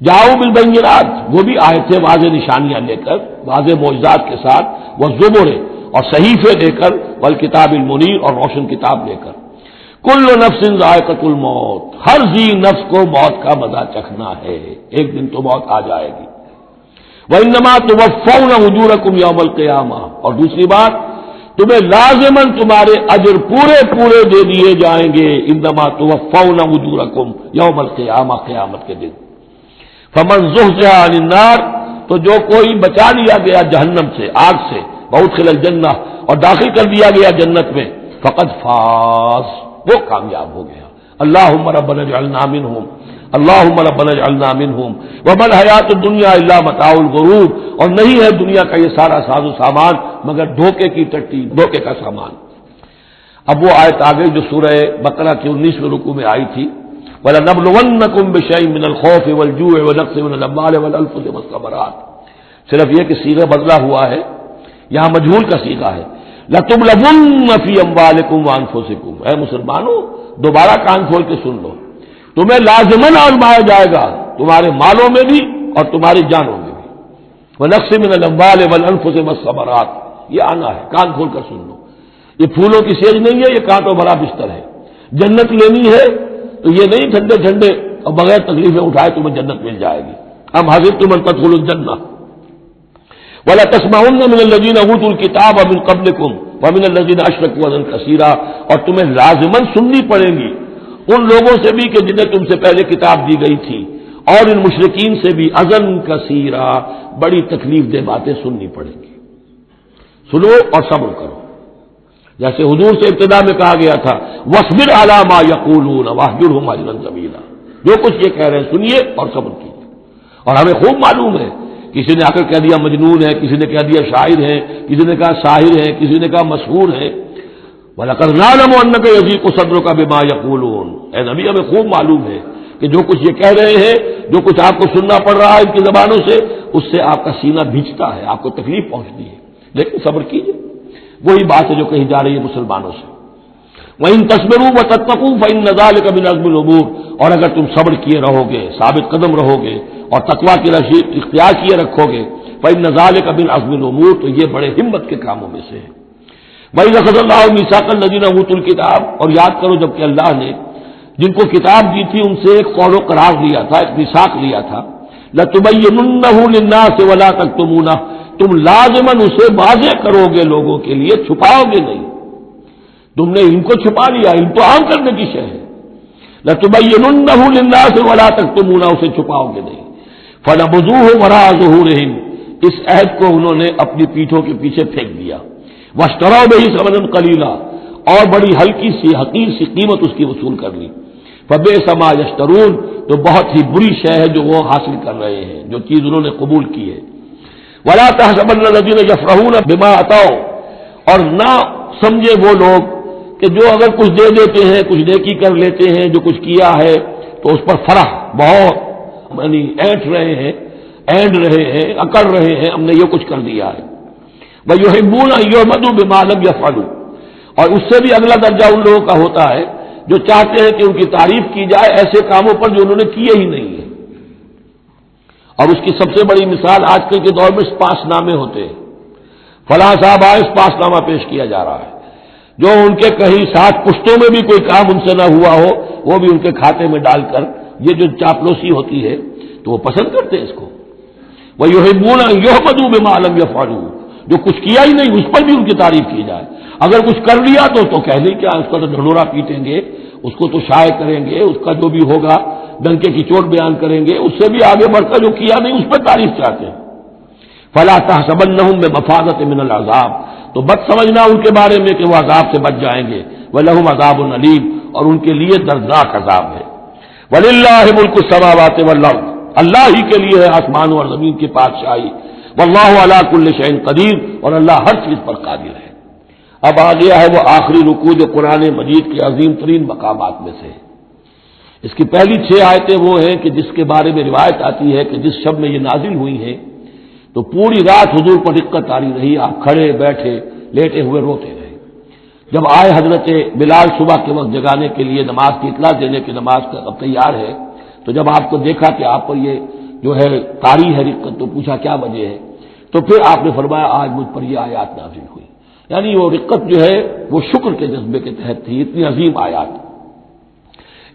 جاؤ بالبینات, وہ بھی آئے تھے واضح نشانیاں لے کر, واضح معجزات کے ساتھ, وہ زبر اور صحیفے لے کر, والکتاب المنیر اور روشن کتاب لے کر. کل نفس ذائقۃ الموت, ہر ذی نفس کو موت کا مزہ چکھنا ہے, ایک دن تو موت آ جائے گی. وانما توفون اجورکم یوم القیامہ, اور دوسری بات تمہیں لازماً تمہارے اجر پورے پورے دے دیے جائیں گے، انما توفون اجورکم یوم القیامہ، قیامت کے دن۔ فمن زحزح عن النار، تو جو کوئی بچا لیا گیا جہنم سے، آگ سے، وادخل الجنہ، اور داخل کر دیا گیا جنت میں، فقد فاز، وہ کامیاب ہو گیا۔ اللہم ربنا اجعلنا منہم، اللہم ربنا اجعلنا منہم، وما الحیات الدنیا الا متاع الغرور، اور نہیں ہے دنیا کا یہ سارا ساز و سامان مگر دھوکے کی ٹٹی، دھوکے کا سامان۔ اب وہ آیت آ گئی جو سورہ بقرہ کی 19ویں رکوع میں آئی تھی، وَلَنَبْلُوَنَّكُمْ بِشَيْءٍ مِّنَ الْخَوْفِ وَالْجُوعِ وَنَقْصٍ مِّنَ الْأَمْوَالِ وَالْأَنفُسِ وَالثَّمَرَاتِ، صرف یہ کہ صیغہ بدلا ہوا ہے، یہاں مجہول کا صیغہ ہے۔ لَتُبْلَوُنَّ فِي أَمْوَالِكُمْ وَأَنفُسِكُمْ، اے مسلمانوں دوبارہ کان کھول کے سن لو، تمہیں لازماً آزمایا جائے گا، تمہارے مالوں میں بھی اور تمہاری جانوں میں بھی۔ وَنَقْصٍ مِّنَ الْأَمْوَالِ وَالْأَنفُسِ وَالثَّمَرَاتِ، یہ آنا ہے، کان کھول کر سن لو۔ یہ پھولوں کی سیج نہیں ہے، یہ کانٹوں بھرا بستر ہے۔ جنت لینی ہے تو یہ نہیں ٹھنڈے ٹھنڈے اور بغیر تکلیفیں اٹھائے تمہیں جنت مل جائے گی۔ ام حسبتم ان تدخلوا الجنہ وَلَتَسْمَعُنَّ مِنَ الَّذِينَ أُوتُوا الْكِتَابَ مِن قَبْلِكُمْ وَمِنَ الَّذِينَ أَشْرَكُوا أَذًى كَثِيرًا، اور تمہیں لازماً سننی پڑے گی ان لوگوں سے بھی کہ جنہیں تم سے پہلے کتاب دی گئی تھی، اور ان مشرکین سے بھی اذًا کثیرا، بڑی تکلیف دہ باتیں سننی پڑیں گی۔ سنو اور صبر کرو، جیسے حضور سے ابتدا میں کہا گیا تھا وَاصْبِرْ عَلَىٰ مَا يَقُولُونَ وَاهْجُرْهُمْ هَجْرًا جَمِيلًا، جو کچھ یہ کہہ رہے ہیں سنیے اور صبر کیجیے۔ اور ہمیں خوب معلوم ہے، کسی نے آ کر کہہ دیا مجنون ہے، کسی نے کہہ دیا شاعر ہے، کسی نے کہا ساحر ہے، کسی نے کہا مسحور ہے۔ وَلَقَدْ نَعْلَمُ أَنَّكَ يَضِيقُ صَدْرُكَ بِمَا يَقُولُونَ، اے نبی ہمیں خوب معلوم ہے کہ جو کچھ یہ کہہ رہے ہیں، جو کچھ آپ کو سننا پڑ رہا ہے ان کی زبانوں سے، اس سے آپ کا سینہ بھیجتا ہے، آپ کو تکلیف پہنچتی ہے، لیکن صبر کیجیے۔ وہی بات ہے جو کہی جا رہی ہے مسلمانوں سے، وَإِن تَصْبِرُوا وَتَتَّقُوا فَإِنَّ ذَلِكَ مِنْ عَزْمِ الْأُمُورِ، اور اگر تم صبر کیے رہو گے، ثابت قدم رہو گے اور تقویٰ کی رشید اختیار کیے رکھو گے، فَإِنَّ ذَلِكَ مِنْ عَزْمِ الْأُمُورِ، تو یہ بڑے ہمت کے کاموں میں سے ہے۔ وَإِذْ أَخَذَ اللَّهُ مِيثَاقَ الَّذِينَ أُوتُوا الْكِتَابَ، اور یاد کرو جب کہ اللہ نے جن کو کتاب دی تھی ان سے ایک قول و قرار لیا تھا، ایک میثاق لیا تھا، لَتُبَيِّنُنَّهُ لِلنَّاسِ وَلَا تَكْتُمُونَهُ، تم لازماً اسے واضح کرو گے لوگوں کے لیے، چھپاؤ گے نہیں۔ تم نے ان کو چھپا لیا، ان کو عام کرنے کی شے ہے۔ لَتُبَيِّنُنَّهُ لِلنَّاسِ وَلَا تَكْتُمُونَهُ، اسے چھپاؤ گے نہیں۔ فَنَبَذُوهُ وَرَاءَ ظُهُورِهِمْ، اس عہد کو انہوں نے اپنی پیٹھوں کے پیچھے پھینک دیا۔ وَاشْتَرَوْا بِهِ ثَمَنًا قَلِيلًا، اور بڑی ہلکی سی حقیر سی قیمت اس کی وصول کر لی۔ فَبِئْسَ مَا يَشْتَرُونَ، تو بہت ہی بری شے ہے جو وہ حاصل کر رہے ہیں، جو چیز انہوں نے قبول کی ہے۔ وَلَا تَحْسَبَنَّ الَّذِينَ يَفْرَحُونَ بِمَا أَتَوْا، اور نہ سمجھے وہ لوگ کہ جو اگر کچھ دے دیتے ہیں، کچھ نیکی کر لیتے ہیں، جو کچھ کیا ہے تو اس پر فرح بہت، یعنی اینٹ رہے ہیں، اینڈ رہے ہیں، اکڑ رہے ہیں، ہم نے یہ کچھ کر دیا ہے۔ وَيُحِبُّونَ أَن يُحْمَدُوا بِمَا لَمْ يَفْعَلُوا، اور اس سے بھی اگلا درجہ ان لوگوں کا ہوتا ہے جو چاہتے ہیں کہ ان کی تعریف کی جائے ایسے کاموں پر جو انہوں نے کیے ہی نہیں ہیں۔ اور اس کی سب سے بڑی مثال آج کل کے دور میں سپاس نامے ہوتے ہیں، فلاں صاحب آئے سپاس نامہ پیش کیا جا رہا ہے، جو ان کے کہیں 7 پشتوں میں بھی کوئی کام ان سے نہ ہوا ہو وہ بھی ان کے کھاتے میں ڈال کر، یہ جو چاپلوسی ہوتی ہے تو وہ پسند کرتے ہیں اس کو۔ وَيُحِبُّونَ أَن يُحْمَدُوا بِمَا لَمْ يَفْعَلُوا، جو کچھ کیا ہی نہیں اس پر بھی ان کی تعریف کی جائے، اگر کچھ کر لیا تو کہہ نہیں کیا، اس کا تو ڈھنڈورا پیٹیں گے، اس کو تو شائع کریں گے، اس کا جو بھی ہوگا ڈنکے کی چوٹ بیان کریں گے، اس سے بھی آگے بڑھ کر جو کیا نہیں اس پر تعریف چاہتے ہیں۔ فَلَا تَحْسَبَنَّهُم بِمَفَازَةٍ مِّنَ الْعَذَابِ، تو بد سمجھنا ان کے بارے میں کہ وہ عذاب سے بچ جائیں گے، وَلَهُمْ عَذَابٌ أَلِيمٌ، اور ان کے لیے دردناک عذاب ہے۔ وَلِلَّهِ مُلْكُ السَّمَاوَاتِ وَالْأَرْضِ، اللہ ہی کے لیے ہے آسمانوں اور زمین کی بادشاہی، وَاللَّهُ عَلَىٰ كُلِّ شَيْءٍ قَدِيرٌ، اور اللہ ہر چیز پر قادر ہے۔ اب آ گیا ہے وہ آخری رکوع جو قرآن مجید کے عظیم ترین مقامات میں سے ہے۔ اس کی پہلی 6 آیتیں وہ ہیں کہ جس کے بارے میں روایت آتی ہے کہ جس شب میں یہ نازل ہوئی ہیں تو پوری رات حضور پر دقت آ رہی رہی، آپ کھڑے بیٹھے لیٹے ہوئے روتے رہے۔ جب آئے حضرت بلال صبح کے وقت جگانے کے لیے نماز کی اطلاع دینے کی نماز کا اب تیار ہے، تو جب آپ کو دیکھا کہ آپ پر یہ جو ہے طاری ہے رقت، تو پوچھا کیا وجہ ہے، تو پھر آپ نے فرمایا آج مجھ پر یہ آیات نازل ہوئی۔ یعنی وہ رقت جو ہے وہ شکر کے جذبے کے تحت تھی، اتنی عظیم آیات۔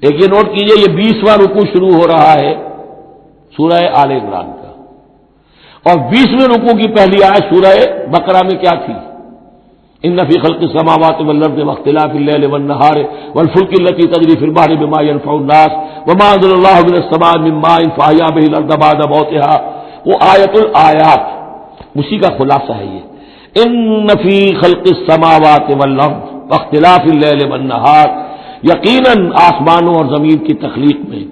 ایک یہ نوٹ کیجئے، یہ 20واں رکوع شروع ہو رہا ہے سورہ آل عمران کا، اور 20ویں رکوع کی پہلی آیت سورہ بقرہ میں کیا تھی؟ ان فی خلق السماوات والارض واختلاف الليل والنهار والفلك التي تجري في البحر بما ينفع الناس وما انزل الله من السماء من ماء فاحيا به الارض بعد موتها. وہ آیت الآیات اسی کا خلاصہ ہے یہ. ان فی خلق السماوات والارض واختلاف الليل والنهار، یقیناً آسمانوں اور زمین کی تخلیق میں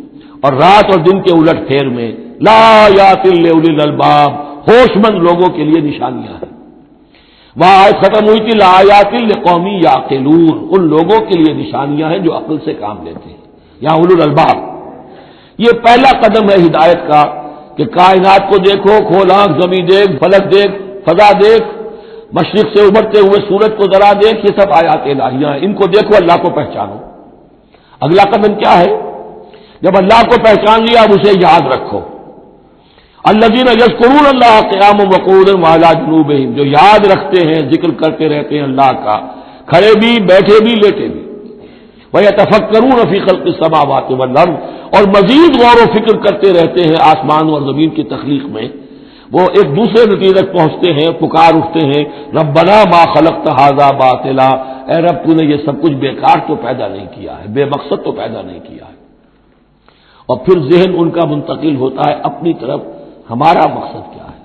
اور رات اور دن کے الٹ پھیر میں لآیات لأولی الالباب، ہوش مند لوگوں کے لیے نشانیاں ہیں. وہاں آیت ختم ہوئی تھی لآیات لقوم یعقلون، ان لوگوں کے لیے نشانیاں ہیں جو عقل سے کام لیتے ہیں. یہاں اولو الالباب، یہ پہلا قدم ہے ہدایت کا کہ کائنات کو دیکھو، کھول آنکھ، زمین دیکھ، فلک دیکھ، فضا دیکھ، مشرق سے ابھرتے ہوئے سورج کو ذرا دیکھ، یہ سب آیات الہیہ ہیں، ان کو دیکھو، اللہ کو پہچانو. اگلا قدم کیا ہے؟ جب اللہ کو پہچان لیا اب اسے یاد رکھو. الذین یذکرون اللہ قیاما وقعودا وعلی جنوبہم، جو یاد رکھتے ہیں، ذکر کرتے رہتے ہیں اللہ کا، کھڑے بھی، بیٹھے بھی، لیٹے بھی. ویتفکرون فی خلق السماوات والارض، اور مزید غور و فکر کرتے رہتے ہیں آسمان اور زمین کی تخلیق میں. وہ ایک دوسرے نتیجے تک پہنچتے ہیں، پکار اٹھتے ہیں ربنا ما خلقت ھذا باطلا، اے رب تو نے یہ سب کچھ بیکار تو پیدا نہیں کیا ہے، بے مقصد تو پیدا نہیں کیا ہے. اور پھر ذہن ان کا منتقل ہوتا ہے اپنی طرف، ہمارا مقصد کیا ہے،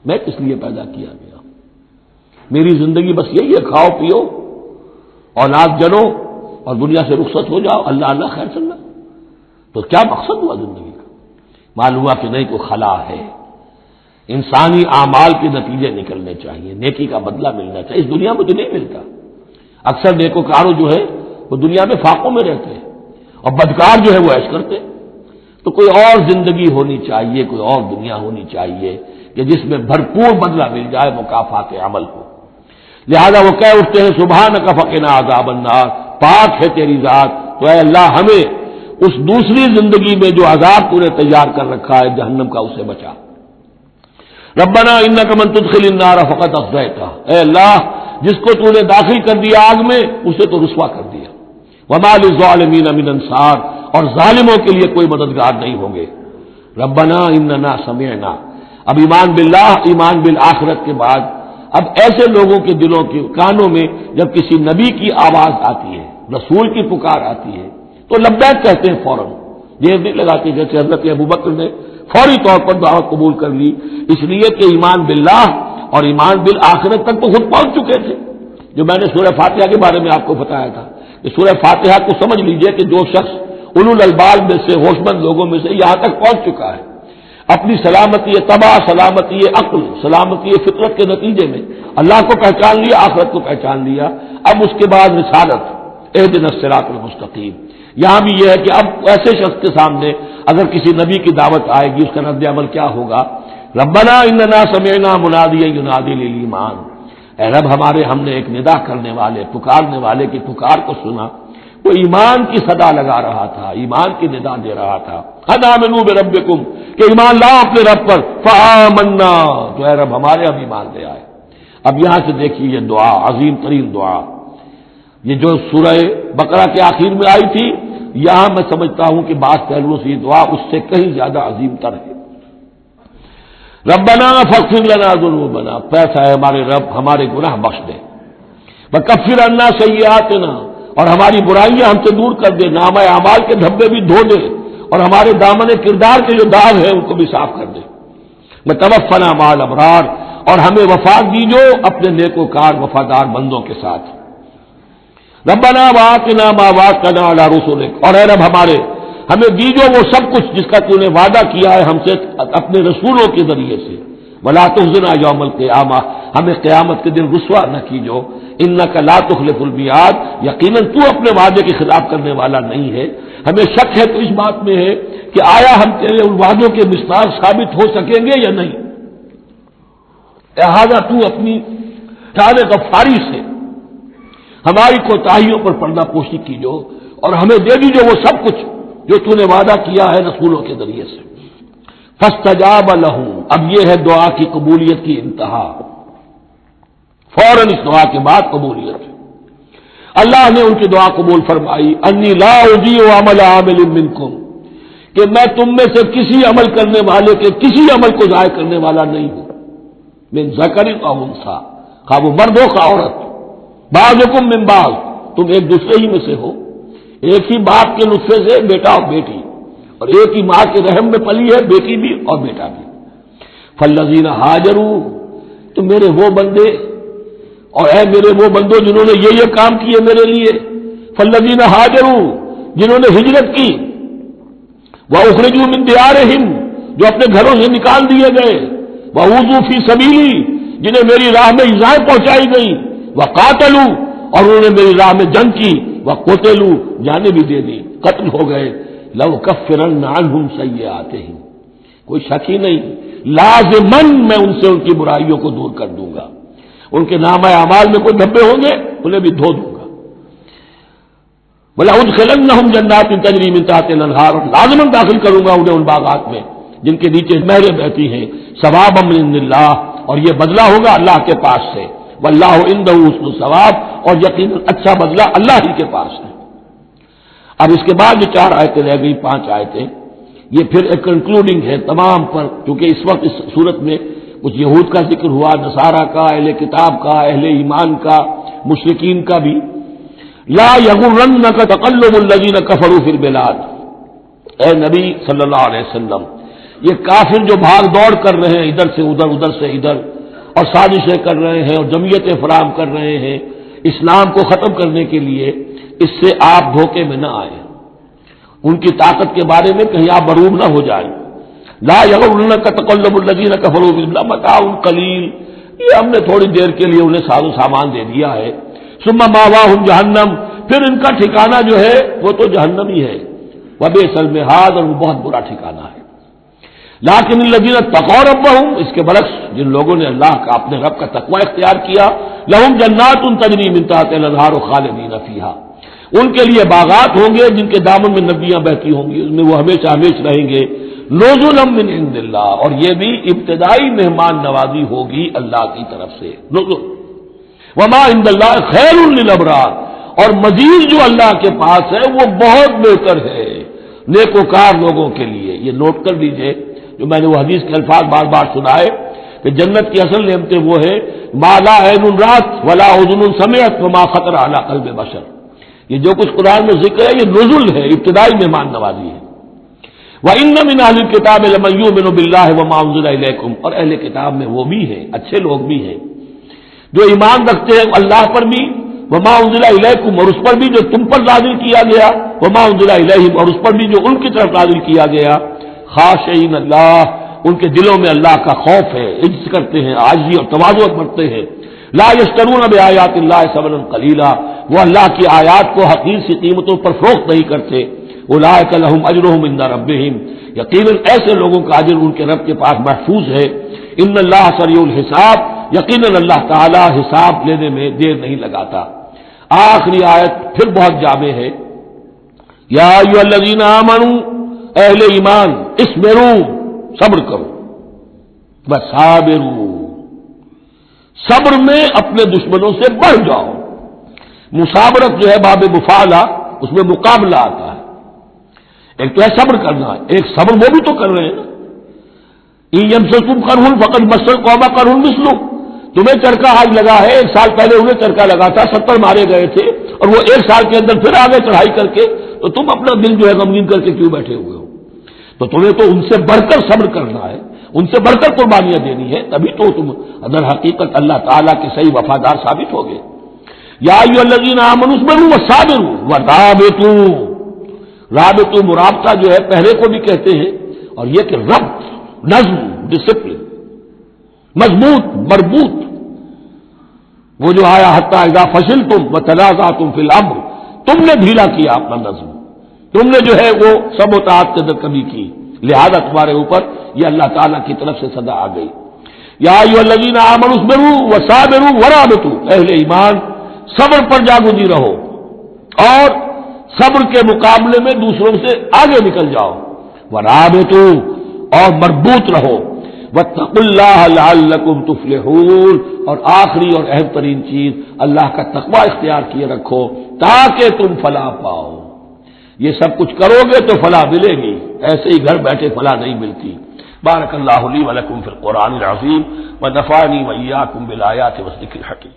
میں کس لیے پیدا کیا گیا، میری زندگی بس یہی ہے، کھاؤ پیو، اولاد جنو اور دنیا سے رخصت ہو جاؤ، اللہ اللہ خیر چلنا. تو کیا مقصد ہوا زندگی کا؟ معلوم ہوا کہ نہیں، کوئی خلا ہے. انسانی اعمال کے نتیجے نکلنے چاہیے، نیکی کا بدلہ ملنا چاہیے. اس دنیا میں تو نہیں ملتا. اکثر نیکوکاروں جو ہے وہ دنیا میں فاقوں میں رہتے ہیں اور بدکار جو ہے وہ عیش کرتے ہیں. تو کوئی اور زندگی ہونی چاہیے، کوئی اور دنیا ہونی چاہیے کہ جس میں بھرپور بدلہ مل جائے مکافات عمل کو. لہذا وہ کہہ اٹھتے ہیں سبحانک فقنا عذاب النار، پاک ہے تیری ذات، تو اے اللہ ہمیں اس دوسری زندگی میں جو عذاب تو نے تیار کر رکھا ہے جہنم کا، اسے بچا. ربنا انک من تدخل النار فقد اخزیتہ، اے اللہ جس کو تو نے داخل کر دیا آگ میں اسے تو رسوا کر دیا. وما للظالمین من انصار، اور ظالموں کے لیے کوئی مددگار نہیں ہوں گے. ربنا اننا سمعنا، اب ایمان باللہ، ایمان بالآخرت کے بعد اب ایسے لوگوں کے دلوں کے کانوں میں جب کسی نبی کی آواز آتی ہے، رسول کی پکار آتی ہے تو لبیک کہتے ہیں فوراً، یہ نہیں لگاتے جیسے حضرت ابوبکر نے فوری طور پر دعوت قبول کر لی، اس لیے کہ ایمان باللہ اور ایمان بالآخرت تک تو خود پہنچ چکے تھے. جو میں نے سورہ فاتحہ کے بارے میں آپ کو بتایا تھا کہ سورہ فاتحہ کو سمجھ لیجئے کہ جو شخص اولو الالباب میں سے، ہوش مند لوگوں میں سے یہاں تک پہنچ چکا ہے، اپنی سلامتی طبع، سلامتی عقل، سلامتی فطرت کے نتیجے میں اللہ کو پہچان لیا، آخرت کو پہچان لیا. اب اس کے بعد رسالت، اہدنا الصراط المستقیم. یہاں بھی یہ ہے کہ اب ایسے شخص کے سامنے اگر کسی نبی کی دعوت آئے گی اس کا رد عمل کیا ہوگا؟ ربنا اننا سمعنا منادیا ینادی للایمان، اے رب ہمارے، ہم نے ایک ندا کرنے والے، پکارنے والے کی پکار کو سنا، وہ ایمان کی صدا لگا رہا تھا، ایمان کی ندا دے رہا تھا. قد آمنوا بربکم، کہ ایمان لاؤ اپنے رب پر، فآمنا، تو اے رب ہمارے اب ایمان لے آئے. اب یہاں سے دیکھیے یہ دعا، عظیم ترین دعا، یہ جو سورہ بقرہ کے آخر میں آئی تھی، یہاں میں سمجھتا ہوں کہ بعض پہلوؤں سے یہ دعا اس سے کہیں زیادہ عظیم تر ہے. ربنا فاغفر لنا ذنوبنا، پیسا ہے ہمارے رب ہمارے گناہ بخش دے، وکفر عنا سیئاتنا، اور ہماری برائیاں ہم سے دور کر دے، نامہ اعمال کے دھبے بھی دھو دے، اور ہمارے دامن کردار کے جو داغ ہیں ان کو بھی صاف کر دے. وتوفنا مع الابرار، اور ہمیں وفات دیجو اپنے نیکوکار وفادار بندوں کے ساتھ. ربنا وآتنا ما وعدتنا علی رسلک، اور اے رب ہمارے، ہمیں دیجو وہ سب کچھ جس کا تو نے وعدہ کیا ہے ہم سے اپنے رسولوں کے ذریعے سے. ولا تخزنا یوم القیامہ، ہمیں قیامت کے دن رسوا نہ کیجو. انک لا تخلف المیعاد، یقیناً تو اپنے وعدے کے خلاف کرنے والا نہیں ہے. ہمیں شک ہے تو اس بات میں ہے کہ آیا ہم تیرے ان وعدوں کے مصداق ثابت ہو سکیں گے یا نہیں. لہذا تو اپنی ٹھانے غفاری سے ہماری کوتاہیوں پر پردہ پوشی کیجو، اور ہمیں دے دیجو وہ سب کچھ جو تو نے وعدہ کیا ہے رسولوں کے ذریعے سے. فاستجاب لہم، اب یہ ہے دعا کی قبولیت کی انتہا، فوراً اس دعا کے بعد قبولیت. اللہ نے ان کی دعا قبول فرمائی. انی لا اضیع عمل عامل منکم، کہ میں تم میں سے کسی عمل کرنے والے کے کسی عمل کو ضائع کرنے والا نہیں ہوں. من ذکر او انثی، خواہ وہ مرد ہو خواہ عورت. بعضکم من بعض، تم ایک دوسرے ہی میں سے ہو، ایک ہی باپ کے نطفے سے بیٹا اور بیٹی، اور ایک ہی ماں کے رحم میں پلی ہے بیٹی بھی اور بیٹا بھی۔ فالذین ہاجروا، تو میرے وہ بندے اور اے میرے وہ بندوں جنہوں نے یہ کام کیے میرے لیے، فالذین ہاجروا، جنہوں نے ہجرت کی، واخرجوا من دیارہم، جو اپنے گھروں سے نکال دیے گئے، واوذوا فی سبیلی، جنہیں میری راہ میں ایذائیں پہنچائی گئی، وقاتلوا، اور انہوں نے میری راہ میں جنگ کی، وقتلوا، جانیں بھی دے دی، قتل ہو گئے، لأکفرن عنہم سیئاتہم، کوئی شک ہی نہیں، لازماً میں ان سے ان کی برائیوں کو دور کر دوں گا، ان کے نامہ اعمال میں کوئی دھبے ہوں گے انہیں بھی دھو دوں گا، وَلَأُدْخِلَنَّهُمْ جَنَّاتٍ تَجْرِي مِن تَحْتِهَا الْأَنْهَارُ، لازماً داخل کروں گا انہیں ان باغات میں جن کے نیچے نہریں بہتی ہیں، ثوابا من عند اللہ، اور یہ بدلہ ہوگا اللہ کے پاس سے، واللہ عنده حسن الثواب، اور یقیناً اچھا بدلہ اللہ ہی کے پاس ہے۔ اب اس کے بعد جو 4 آیتیں رہ گئی، 5 آیتیں، یہ پھر ایک کنکلوڈنگ ہے تمام پر، کیونکہ اس وقت اس صورت میں کچھ یہود کا ذکر ہوا، نصارہ کا، اہل کتاب کا، اہل ایمان کا، مشرکین کا بھی۔ لا یغرنک تقلب الذین کفروا فی البلاد، اے نبی صلی اللہ علیہ وسلم، یہ کافر جو بھاگ دوڑ کر رہے ہیں ادھر سے ادھر، ادھر سے ادھر، اور سازشیں کر رہے ہیں اور جمعیتیں فراہم کر رہے ہیں اسلام کو ختم کرنے کے لیے، اس سے آپ دھوکے میں نہ آئیں، ان کی طاقت کے بارے میں کہیں آپ مغرور نہ ہو جائیں۔ لا یغرنک تقلب الذین کفروا فی البلاد متاع قلیل، یہ ہم نے تھوڑی دیر کے لیے انہیں ساز و سامان دے دیا ہے، ثم ماواہم جہنم، پھر ان کا ٹھکانہ جو ہے وہ تو جہنم ہی ہے، وبئس المہاد، اور وہ بہت برا ٹھکانہ ہے۔ لیکن الذین اتقوا ربہم، اس کے برعکس جن لوگوں نے اللہ کا اپنے رب کا تقوی اختیار کیا، لہم جنات تجری من تحتہا الانہار خالدین فیہا، ان کے لیے باغات ہوں گے جن کے دامن میں ندیاں بہتی ہوں گی، اس میں وہ ہمیشہ ہمیشہ رہیں گے، نزلا من عند اللہ، اور یہ بھی ابتدائی مہمان نوازی ہوگی اللہ کی طرف سے، نزل، وما عند اللہ خیر للابرار، اور مزید جو اللہ کے پاس ہے وہ بہت بہتر ہے نیکوکار لوگوں کے لیے۔ یہ نوٹ کر لیجئے، جو میں نے وہ حدیث کے الفاظ بار بار سنائے کہ جنت کی اصل نعمتیں وہ ہے ما لا عین رات ولا اذن سمعت وما خطر علی قلب بشر، یہ جو کچھ قرآن میں ذکر ہے یہ نزل ہے، ابتدائی مہمان نوازی ہے۔ وَإِنَّ مِنْ أَهْلِ الْكِتَابِ لَمَن يُؤْمِنُ بِاللَّهِ وَمَا أُنزِلَ إِلَيْكُمْ، اور اہل کتاب میں وہ بھی ہیں، اچھے لوگ بھی ہیں جو ایمان رکھتے ہیں اللہ پر بھی، وما انزل الیکم، اور اس پر بھی جو تم پر نازل کیا گیا، وما انزل الیہم، اور اس پر بھی جو ان کی طرف نازل کیا گیا، خاشعین اللہ، ان کے دلوں میں اللہ کا خوف ہے، عجز کرتے ہیں، عاجزی اور تواضع برتتے ہیں، لا یشترون بآیات اللہ ثمنا قلیلا، وہ اللہ کی آیات کو حقیر سی قیمتوں پر فروخت نہیں کرتے، اولئک لہم اجرہم عند ربہم، یقیناً ایسے لوگوں کا اجر ان کے رب کے پاس محفوظ ہے، ان اللہ سریع الحساب، یقیناً اللہ تعالی حساب لینے میں دیر نہیں لگاتا۔ آخری آیت پھر بہت جامع ہے، یا ایھا الذین آمنوا، اہل ایمان، اصبروا، صبر کرو، وصابروا، صبر میں اپنے دشمنوں سے بڑھ جاؤ۔ مصابرت جو ہے باب مفاعلہ، اس میں مقابلہ آتا ہے، ایک تو ہے صبر کرنا، ایک صبر وہ بھی تو کر رہے ہیں نا، ان یمسسکم قرح فقد مس القوم قرح مثلہ، تمہیں چرکا آج لگا ہے، 1 سال پہلے انہیں چرکا لگا تھا، 70 مارے گئے تھے، اور وہ 1 سال کے اندر پھر آگے چڑھائی کر کے، تو تم اپنا دل جو ہے غمگین کر کے کیوں بیٹھے ہوئے ہو؟ تو تمہیں تو ان سے بڑھ کر صبر کرنا ہے، ان سے بڑھ کر قربانیاں دینی ہے، تبھی تو تم در حقیقت اللہ تعالیٰ کے صحیح وفادار ثابت ہوگے۔ یا ایھا الذین آمنوا اصبروا وصابروا ورابطوا، رابطوا مرابطہ جو ہے پہرے کو بھی کہتے ہیں، اور یہ کہ ربط، نظم، ڈسپلن، مضبوط، مربوط، وہ جو آیا حتی اذا فشلتم وتنازعتم فی الامر، تم نے ڈھیلا کیا اپنا نظم، تم نے جو ہے وہ سب اطاعت کے اندر کمی کی، لہذا تمہارے اوپر یہ اللہ تعالیٰ کی طرف سے صدا آ گئی۔ یا ایھا الذین آمنوا اصبروا وصابروا ورابطوا، اہل ایمان صبر پر جاگزی رہو اور صبر کے مقابلے میں دوسروں سے آگے نکل جاؤ، ورابطوا، اور مربوط رہو، واتقوا اللہ لعلکم تفلحون، اور آخری اور اہم ترین چیز اللہ کا تقوی اختیار کیے رکھو تاکہ تم فلاح پاؤ۔ یہ سب کچھ کرو گے تو فلاح ملے گی، ایسے ہی گھر بیٹھے فلاح نہیں ملتی۔ بارک اللہ لی ولکم فی القرآن العظیم ونفعنی وإیاکم بالآیات والذکر الحکیم۔